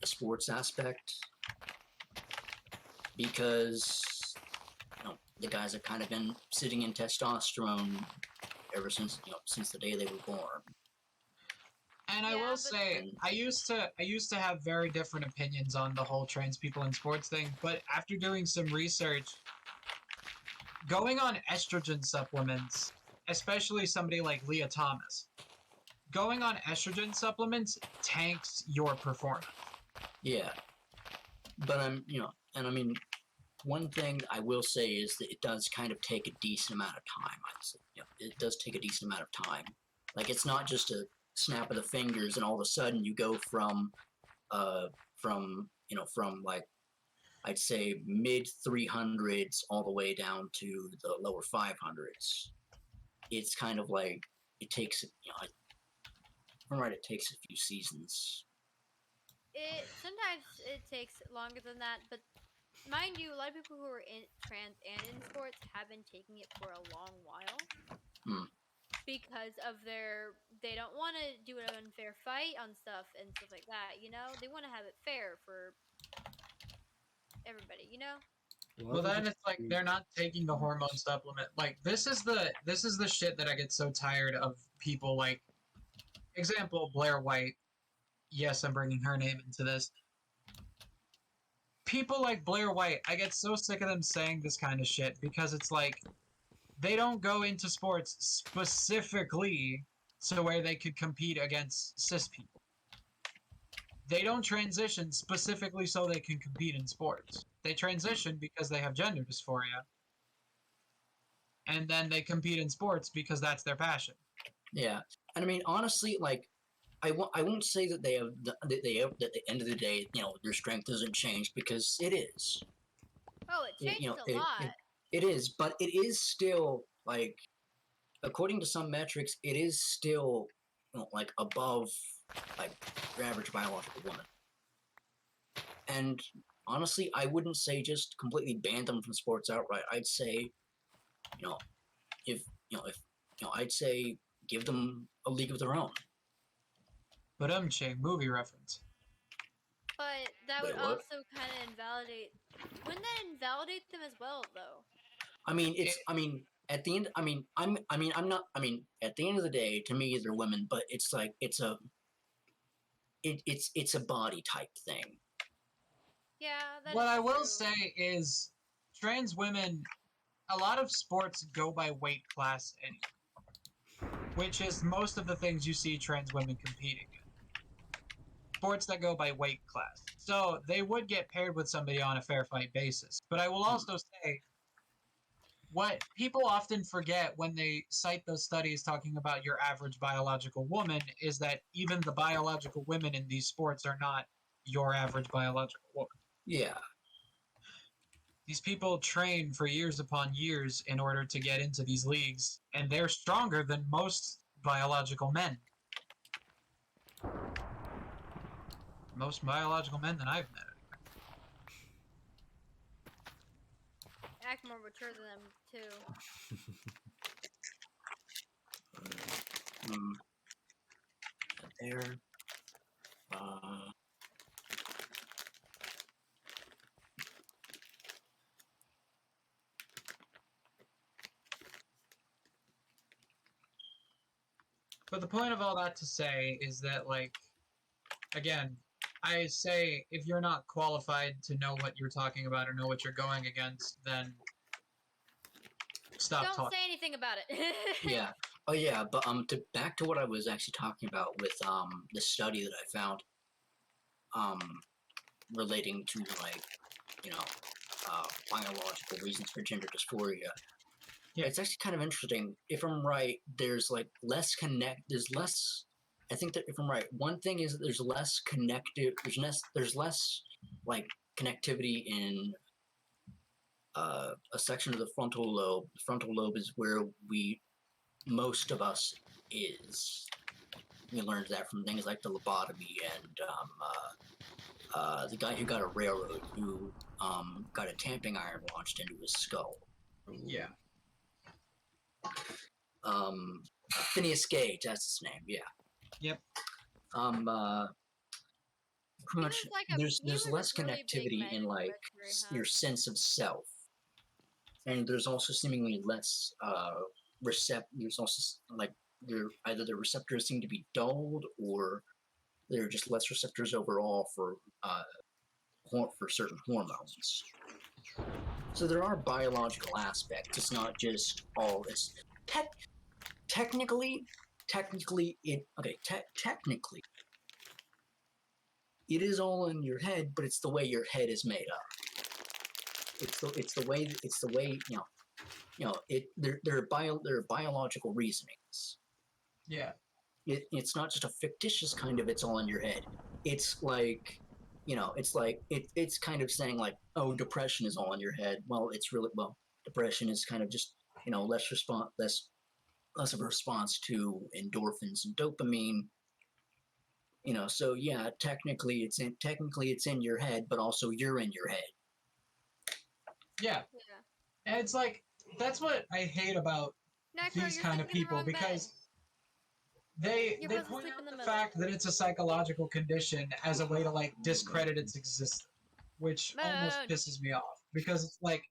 the sports aspect, because the guys have kind of been sitting in testosterone ever since since the day they were born. And I Yeah, will but- say, I used to have very different opinions on the whole trans people in sports thing, but after doing some research, going on estrogen supplements, especially somebody like Leah Thomas, going on estrogen supplements tanks your performance. Yeah, but and I mean, one thing I will say is that it does kind of take a decent amount of time. I'd say, it does take a decent amount of time. Like, it's not just a snap of the fingers and all of a sudden you go from like, I'd say mid 300s all the way down to the lower 500s. It's kind of like it takes I'm right. It takes a few seasons. Sometimes it takes longer than that, but mind you, a lot of people who are in trans and in sports have been taking it for a long while. Because of they don't want to do an unfair fight on stuff and stuff like that. They want to have it fair for everybody. Well, then it's like they're not taking the hormone supplement. Like, this is the shit that I get so tired of people like. Example, Blair White. Yes, I'm bringing her name into this. People like Blair White, I get so sick of them saying this kind of shit because it's like they don't go into sports specifically so where they could compete against cis people. They don't transition specifically so they can compete in sports. They transition because they have gender dysphoria. And then they compete in sports because that's their passion. Yeah, and I mean, honestly, like, I won't say that that at the end of the day, their strength doesn't change, because it is. Oh, it changes a lot. It is, but it is still, like, according to some metrics, it is still like above like your average biological woman. And honestly, I wouldn't say just completely ban them from sports outright. I'd say, if I'd say give them a league of their own. But movie reference. But that Wait, would what? also kind of invalidate. Wouldn't that invalidate them as well, though? I mean, at the end, at the end of the day, to me, they're women, but it's like, it's a body type thing. Yeah, that What is I will true. say is trans women, a lot of sports go by weight class anyway, which is most of the things you see trans women competing in. Sports that go by weight class. So they would get paired with somebody on a fair fight basis. But I will also say, what people often forget when they cite those studies talking about your average biological woman is that even the biological women in these sports are not your average biological woman. Yeah. These people train for years upon years in order to get into these leagues, and they're stronger than most biological men. Most biological men that I've met. Act more mature than them too. There. But the point of all that to say is that, like, again, I say if you're not qualified to know what you're talking about or know what you're going against, then stop Don't talking. say anything about it. Yeah. Oh yeah, but back to what I was actually talking about with the study that I found relating to, like, you know, biological reasons for gender dysphoria. Yeah. It's actually kind of interesting. If I'm right, there's like less I think that if I'm right, one thing is that there's less like connectivity in a section of the frontal lobe. The frontal lobe is where most of us is. We learned that from things like the lobotomy and the guy who got a railroad, who got a tamping iron launched into his skull. Yeah. Phineas Gage, that's his name. Yeah. Yep. Pretty much, there's was a less really big connectivity in like military, your sense of self, and there's also seemingly less There's also like either the receptors seem to be dulled, or there are just less receptors overall for certain hormones. So there are biological aspects. It's not just all. It's technically it is all in your head, but it's the way your head is made up. It's the way there are biological reasonings. Yeah. It's not just a fictitious kind of it's all in your head. It's like, it's kind of saying like, oh, depression is all in your head. Well, depression is kind of just, less of a response to endorphins and dopamine. So yeah, technically it's in your head, but also you're in your head. Yeah. And it's like, that's what I hate about these kind of people, because they point out the fact that it's a psychological condition as a way to like discredit its existence, which almost pisses me off, because it's like,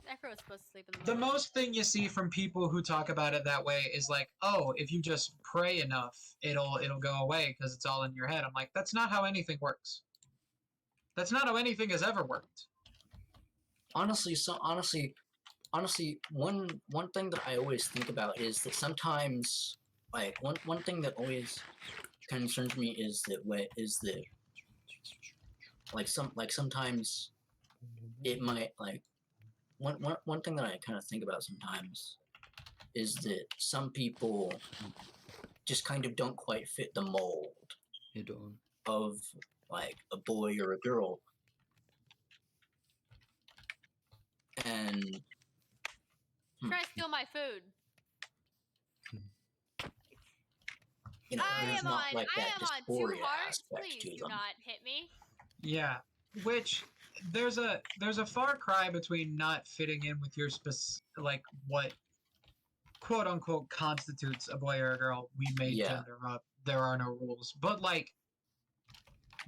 Necro was supposed to sleep in the most thing you see from people who talk about it that way is like, oh, if you just pray enough, it'll go away because it's all in your head. I'm like, that's not how anything works. That's not how anything has ever worked. Honestly, one thing that I always think about is that sometimes, like, one thing that always concerns me is that sometimes it might, like, one thing that I kind of think about sometimes is that some people just kind of don't quite fit the mold of like a boy or a girl, and try to steal my food. There's not like that dysphoria on 2 hearts. aspect Please to do them. not hit me. Yeah, which there's a far cry between not fitting in with your like what quote unquote constitutes a boy or a girl. We made gender up. There are no rules. But like,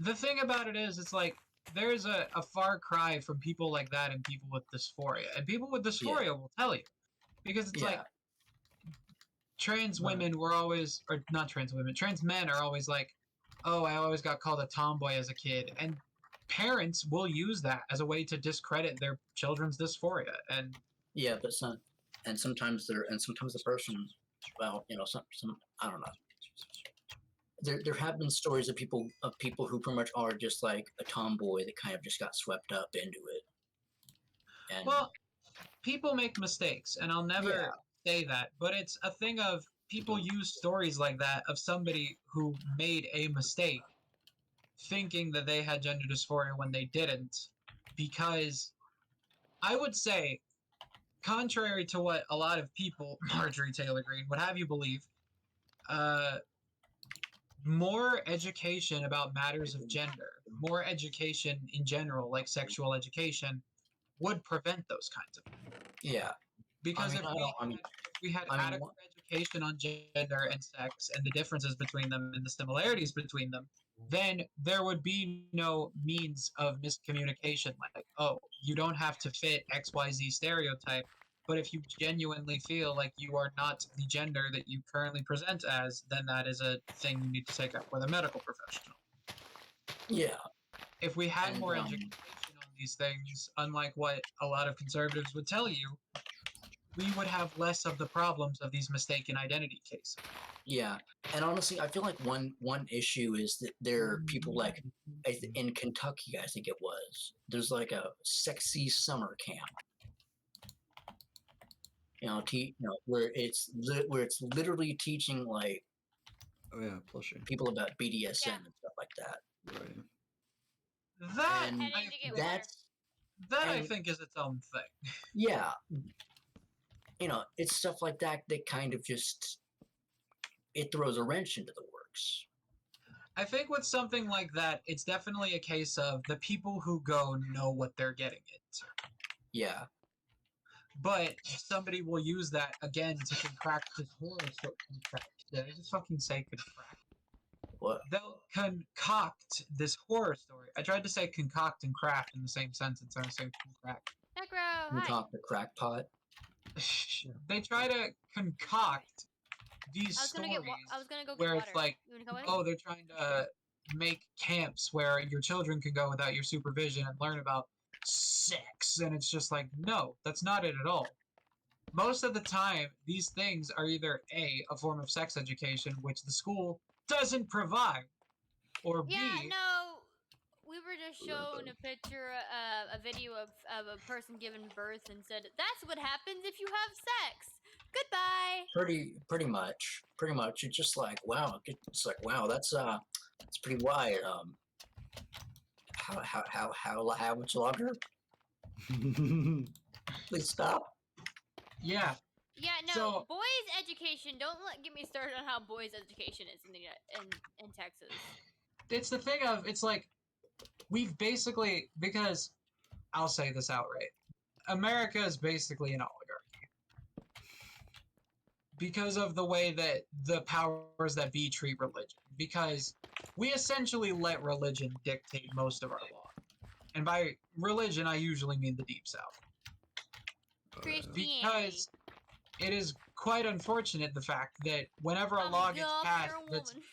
the thing about it is, it's like there's a far cry from people like that and people with dysphoria. And people with dysphoria will tell you, because it's like, trans women were always, or not trans women, trans men are always like, oh, I always got called a tomboy as a kid. And parents will use that as a way to discredit their children's dysphoria. And yeah, but sometimes the person, well, some I don't know. There have been stories of people who pretty much are just like a tomboy that kind of just got swept up into it. And well, people make mistakes, and I'll never say that, but it's a thing of people use stories like that of somebody who made a mistake thinking that they had gender dysphoria when they didn't, because I would say, contrary to what a lot of people, Marjorie Taylor Greene, what have you believe, more education about matters of gender, more education in general, like sexual education, would prevent those kinds of things. Yeah. Because if we had adequate education on gender and sex and the differences between them and the similarities between them, then there would be no means of miscommunication like, oh, you don't have to fit XYZ stereotype, But if you genuinely feel like you are not the gender that you currently present as, then that is a thing you need to take up with a medical professional. Yeah. If we had And, more education on these things, unlike what a lot of conservatives would tell you, we would have less of the problems of these mistaken identity cases. Yeah, and honestly, I feel like one issue is that there are people like in Kentucky, I think it was. There's like a sexy summer camp, where it's literally teaching like Oh yeah, plushie. people about BDSM Yeah. and stuff like that. Right. That And I need to get that's I and- think is its own thing. yeah, it's stuff like that that kind of just it throws a wrench into the works. I think with something like that, it's definitely a case of the people who go know what they're getting into. Yeah, But somebody will use that again to contract this horror story. Did I just fucking say contract? what? They'll concoct this horror story. I tried to say concoct and craft in the same sentence. I was saying contract. Necro, We hi. talk the crackpot. They try to concoct these I was gonna stories go get where water. it's like, You wanna come with me? oh, they're trying to make camps where your children can go without your supervision and learn about sex, and it's just like, no, that's not it at all. Most of the time, these things are either a form of sex education, which the school doesn't provide, or Yeah, B, no. We were just Yeah, shown a picture, a video of a person giving birth and said, "That's what happens if you have sex. Goodbye." Pretty much. It's just like wow. It's like wow. That's pretty wide. How much longer? Please stop. yeah. Yeah, no. So- boys' education. Don't get me started on how boys' education is in Texas. It's the thing of, it's like, we've basically, because, I'll say this outright, America is basically an oligarchy. Because of the way that the powers that be treat religion. Because we essentially let religion dictate most of our law. And by religion, I usually mean the Deep South. Christianity. Because it is quite unfortunate the fact that whenever a I'm law gets dumb, passed, you're a that's, woman.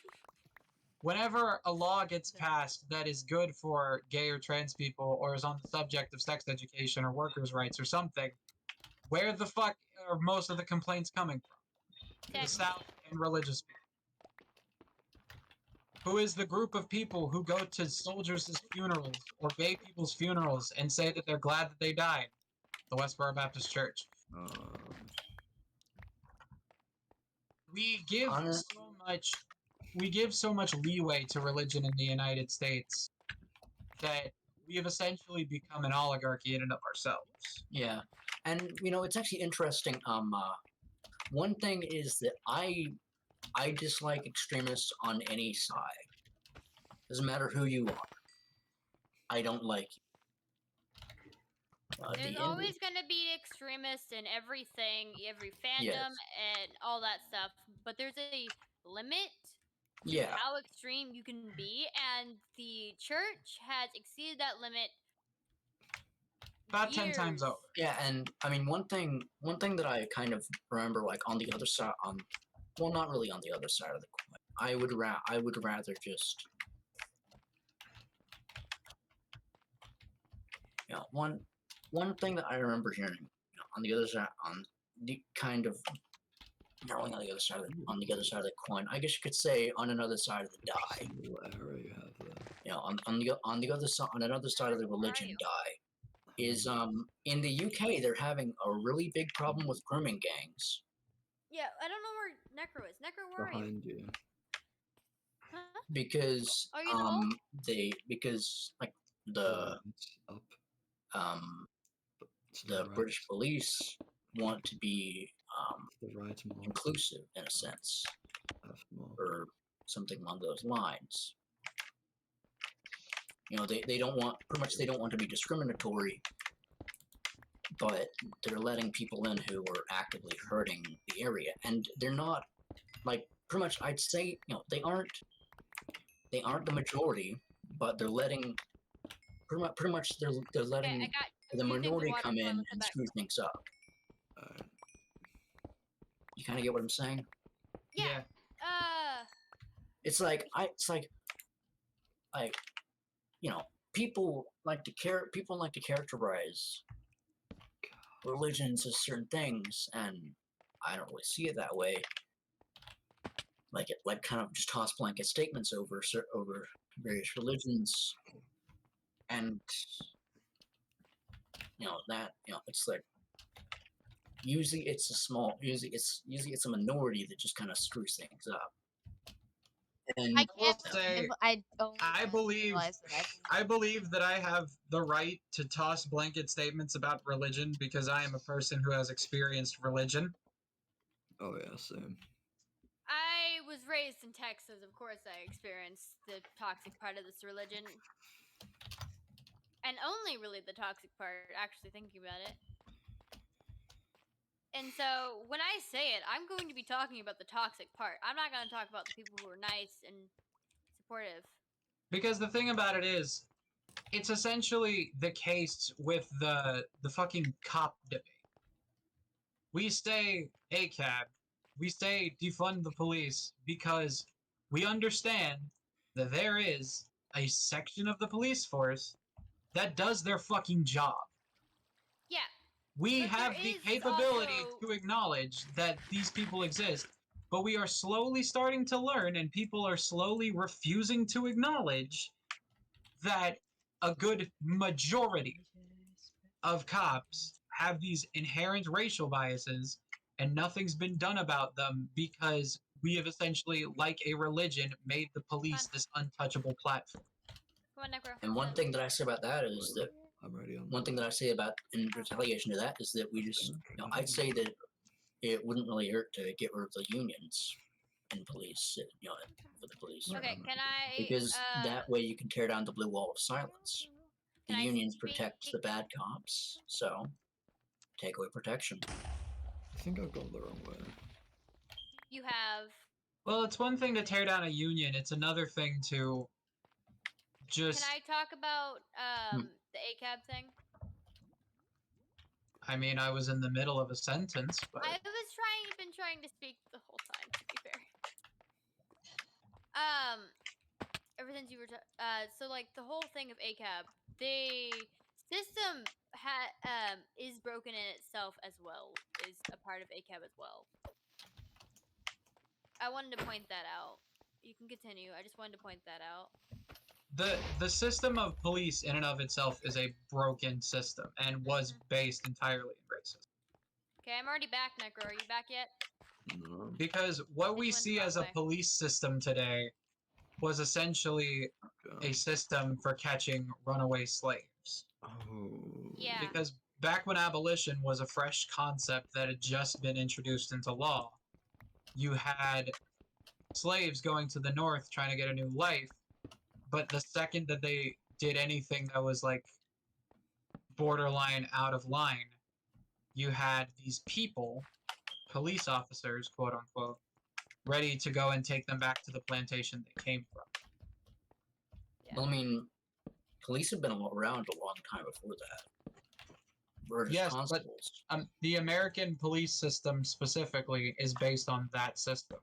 whenever a law gets passed that is good for gay or trans people, or is on the subject of sex education or workers' rights or something, where the fuck are most of the complaints coming from? The Texas. South and religious people. Who is the group of people who go to soldiers' funerals or gay people's funerals and say that they're glad that they died? The Westboro Baptist Church. We give so much leeway to religion in the United States that we have essentially become an oligarchy in and of ourselves. Yeah, and it's actually interesting. One thing is that I dislike extremists on any side. Doesn't matter who you are. I don't like you. There's always going to be extremists in everything, every fandom, Yes. and all that stuff. But there's a limit to Yeah. how extreme you can be, and the church has exceeded that limit About 10 times years. over. Yeah, and I mean one thing that I kind of remember, like on the other side, well, not really on the other side of the coin. I would rather just one thing that I remember hearing on the other side, on the kind of not only on the other side of the coin, I guess you could say on another side of the die. Arrow you have there. On the other side, on another side of the religion you? die is in the UK they're having a really big problem with grooming gangs. Yeah, I don't know where Necro is. Necro, where are you? Behind you. Huh? Because Are you in the hole? because like the It's up to the right. British police want to be To the right more. inclusive in a sense, Left more. or something along those lines. They don't want, pretty much they don't want to be discriminatory, but they're letting people in who are actively hurting the area, and they're not, like, pretty much I'd say they aren't the majority, but they're letting pretty much they're letting Okay, I got the a few things of minority water, come so in I'm gonna come and back. screw things up. You kind of get what I'm saying? Yeah. It's like you know, people like to characterize religions as certain things, and I don't really see it that way. Like kind of just toss blanket statements over various religions, and it's like usually it's a minority that just kind of screws things up. And I can't say, believe I only I just believe realized that I believe that I have the right to toss blanket statements about religion because I am a person who has experienced religion. Oh yeah, same. I was raised in Texas. Of course, I experienced the toxic part of this religion. And only really the toxic part, actually thinking about it. And so, when I say it, I'm going to be talking about the toxic part. I'm not going to talk about the people who are nice and supportive. Because the thing about it is, it's essentially the case with the fucking cop debate. We say ACAB, we say defund the police because we understand that there is a section of the police force that does their fucking job. Yeah. We But have there the is capability also- to acknowledge that these people exist, but we are slowly starting to learn, and people are slowly refusing to acknowledge that a good majority of cops have these inherent racial biases, and nothing's been done about them because we have essentially, like a religion, made the police this untouchable platform. Come on, Necro. And one thing that I say about that is that I'm ready on one thing that I say about in retaliation to that is that we just, I'd say that it wouldn't really hurt to get rid of the unions in police, for the police. Okay, can I? Because that way you can tear down the blue wall of silence. The Can I unions speak? protect the bad cops, so take away protection. I think I've gone the wrong way. You have. Well, it's one thing to tear down a union, it's another thing to just. Can I talk about the ACAB thing? I mean, I was in the middle of a sentence, but. I was been trying to speak the whole time, to be fair. Ever since you were, so like the whole thing of ACAB, the system is broken in itself as well, is a part of ACAB as well. I wanted to point that out. You can continue. I just wanted to point that out. The system of police in and of itself is a broken system and was based entirely in racism. Okay, I'm already back, Necro. Are you back yet? No. Because what we You went the see wrong as a way. police system today was essentially Okay. a system for catching runaway slaves. Oh. Yeah. Because back when abolition was a fresh concept that had just been introduced into law, you had slaves going to the north trying to get a new life, but the second that they did anything that was like borderline out of line, you had these people, police officers, quote unquote, ready to go and take them back to the plantation they came from. Well, I mean, police have been around a long time before that. We're just Yes, constables. but the American police system specifically is based on that system.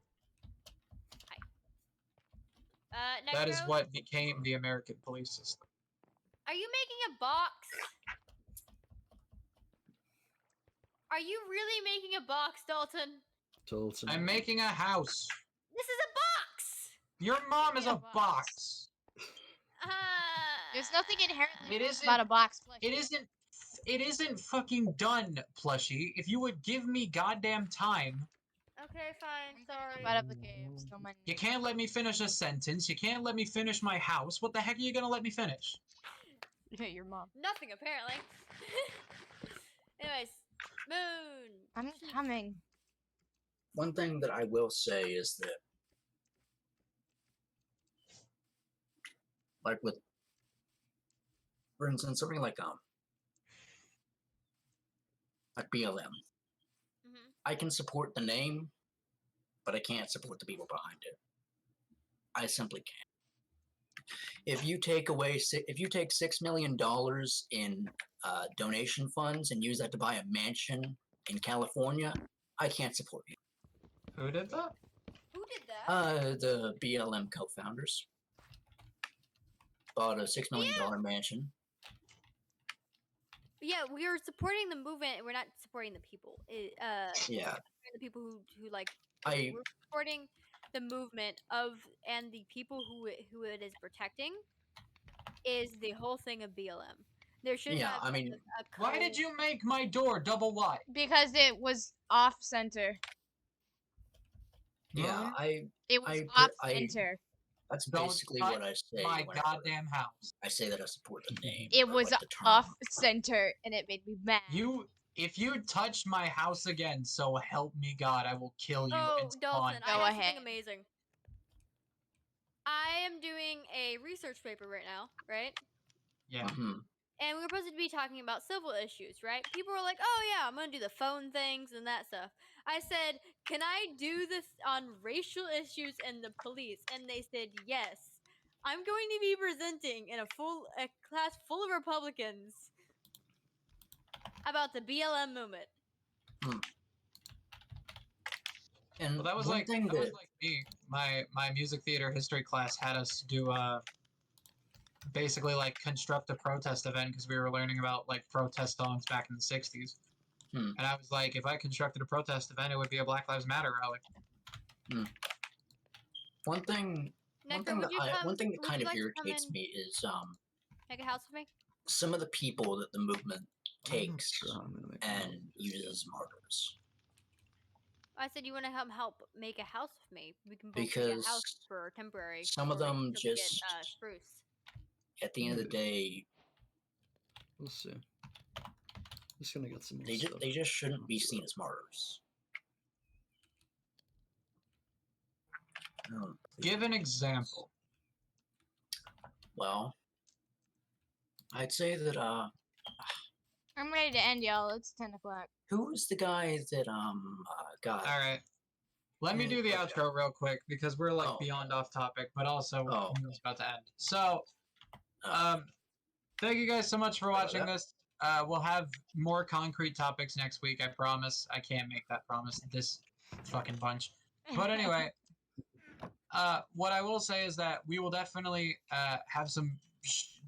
Necro, That is what became the American police system. are you making a box? Are you really making a box, Dalton? Dalton. I'm making a house. This is a box! Your mom is Making a a box. There's nothing inherently It gross isn't- about a box plushie. It isn't fucking done, plushie. If you would give me goddamn time. Okay, fine. I'm gonna Sorry. jump out of the cave. So my You can't let me finish a sentence. You can't let me finish my house. What the heck are you gonna let me finish? your mom. Nothing, apparently. Anyways, Moon. I'm coming. One thing that I will say is that, like with, for instance, something like BLM. Mm-hmm. I can support the name, but I can't support the people behind it. I simply can't. If you take $6 million in donation funds and use that to buy a mansion in California, I can't support you. Who did that? Who did that? The BLM co-founders bought a $6 million mansion. Yeah, we are supporting the movement. We're not supporting the people. Yeah, The people who like. I We're supporting the movement and the people who it is protecting is the whole thing of BLM. There should Yeah, have I been mean, a Why did you make my door double wide? Because it was off center. yeah, Moon, It was I off I center. that's don't basically touch what I say. my whenever goddamn house. I say that I support the name. It or was like the term. off center, and it made me mad. If you touch my house again, so help me God, I will kill you and Dalton, spawn I Go have ahead. something amazing. I am doing a research paper right now, right? Yeah. Mhm. And we were supposed to be talking about civil issues, right? People were like, "Oh yeah, I'm gonna do the phone things and that stuff." I said, "Can I do this on racial issues and the police?" And they said, "Yes." I'm going to be presenting in a class full of Republicans about the BLM movement. And Well, that was one like thing that me. My music theater history class had us do basically like construct a protest event because we were learning about like protest songs back in the 60s. And I was like, if I constructed a protest event, it would be a Black Lives Matter rally. one thing Necro, would you kind of like to come irritates in, me is make a house with me? some of the people that the movement I'm not takes sure I'm gonna make a and house with this uses guy. as martyrs. I said, you want to help make a house with me? We can both make a Because house for temporary. some of until them we get, just spruce. at the end of the day, We'll see. Just gonna get some more they stuff. just shouldn't be seen as martyrs. Give an example. Well, I'd say that I'm ready to end, y'all. It's 10 o'clock. who was the guy that got All right. Let me do the okay. outro real quick because we're like Oh. beyond off topic, but also Oh. it's about to end. So, Oh. thank you guys so much for Sorry about watching that. this. We'll have more concrete topics next week. I promise. I can't make that promise. This fucking bunch. But anyway, what I will say is that we will definitely have some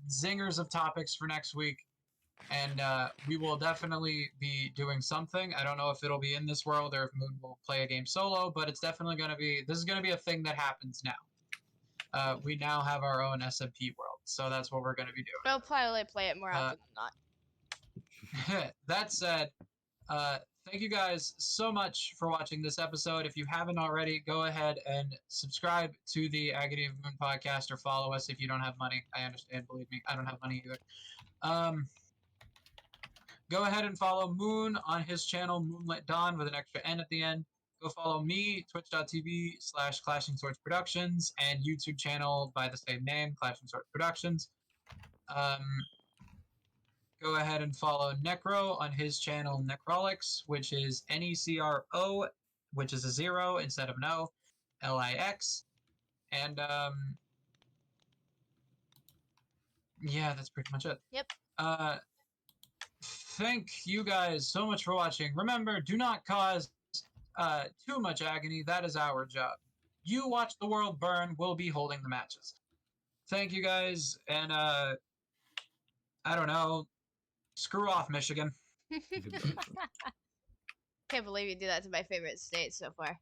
zingers of topics for next week. And we will definitely be doing something. I don't know if it'll be in this world or if Moon will play a game solo, but it's definitely going to be, this is going to be a thing that happens now. We now have our own SMP world, so that's what we're going to be doing. We'll probably play it more often than not. That said, thank you guys so much for watching this episode. If you haven't already, go ahead and subscribe to the Agony of Moon podcast or follow us if you don't have money. I understand, believe me, I don't have money either. Go ahead and follow Moon on his channel, Moonlit Dawn, with an extra N at the end. Go follow me, twitch.tv/Clashing Swords Productions, and YouTube channel by the same name, Clashing Swords Productions. Go ahead and follow Necro on his channel, Necrolix, which is Necro, which is a 0 instead of an O, Lix. And, yeah, that's pretty much it. Yep. Thank you guys so much for watching. Remember, do not cause too much agony. That is our job. You watch the world burn. We'll be holding the matches. Thank you guys, and I don't know. Screw off, Michigan. Goodbye. Can't believe you do that to my favorite state so far.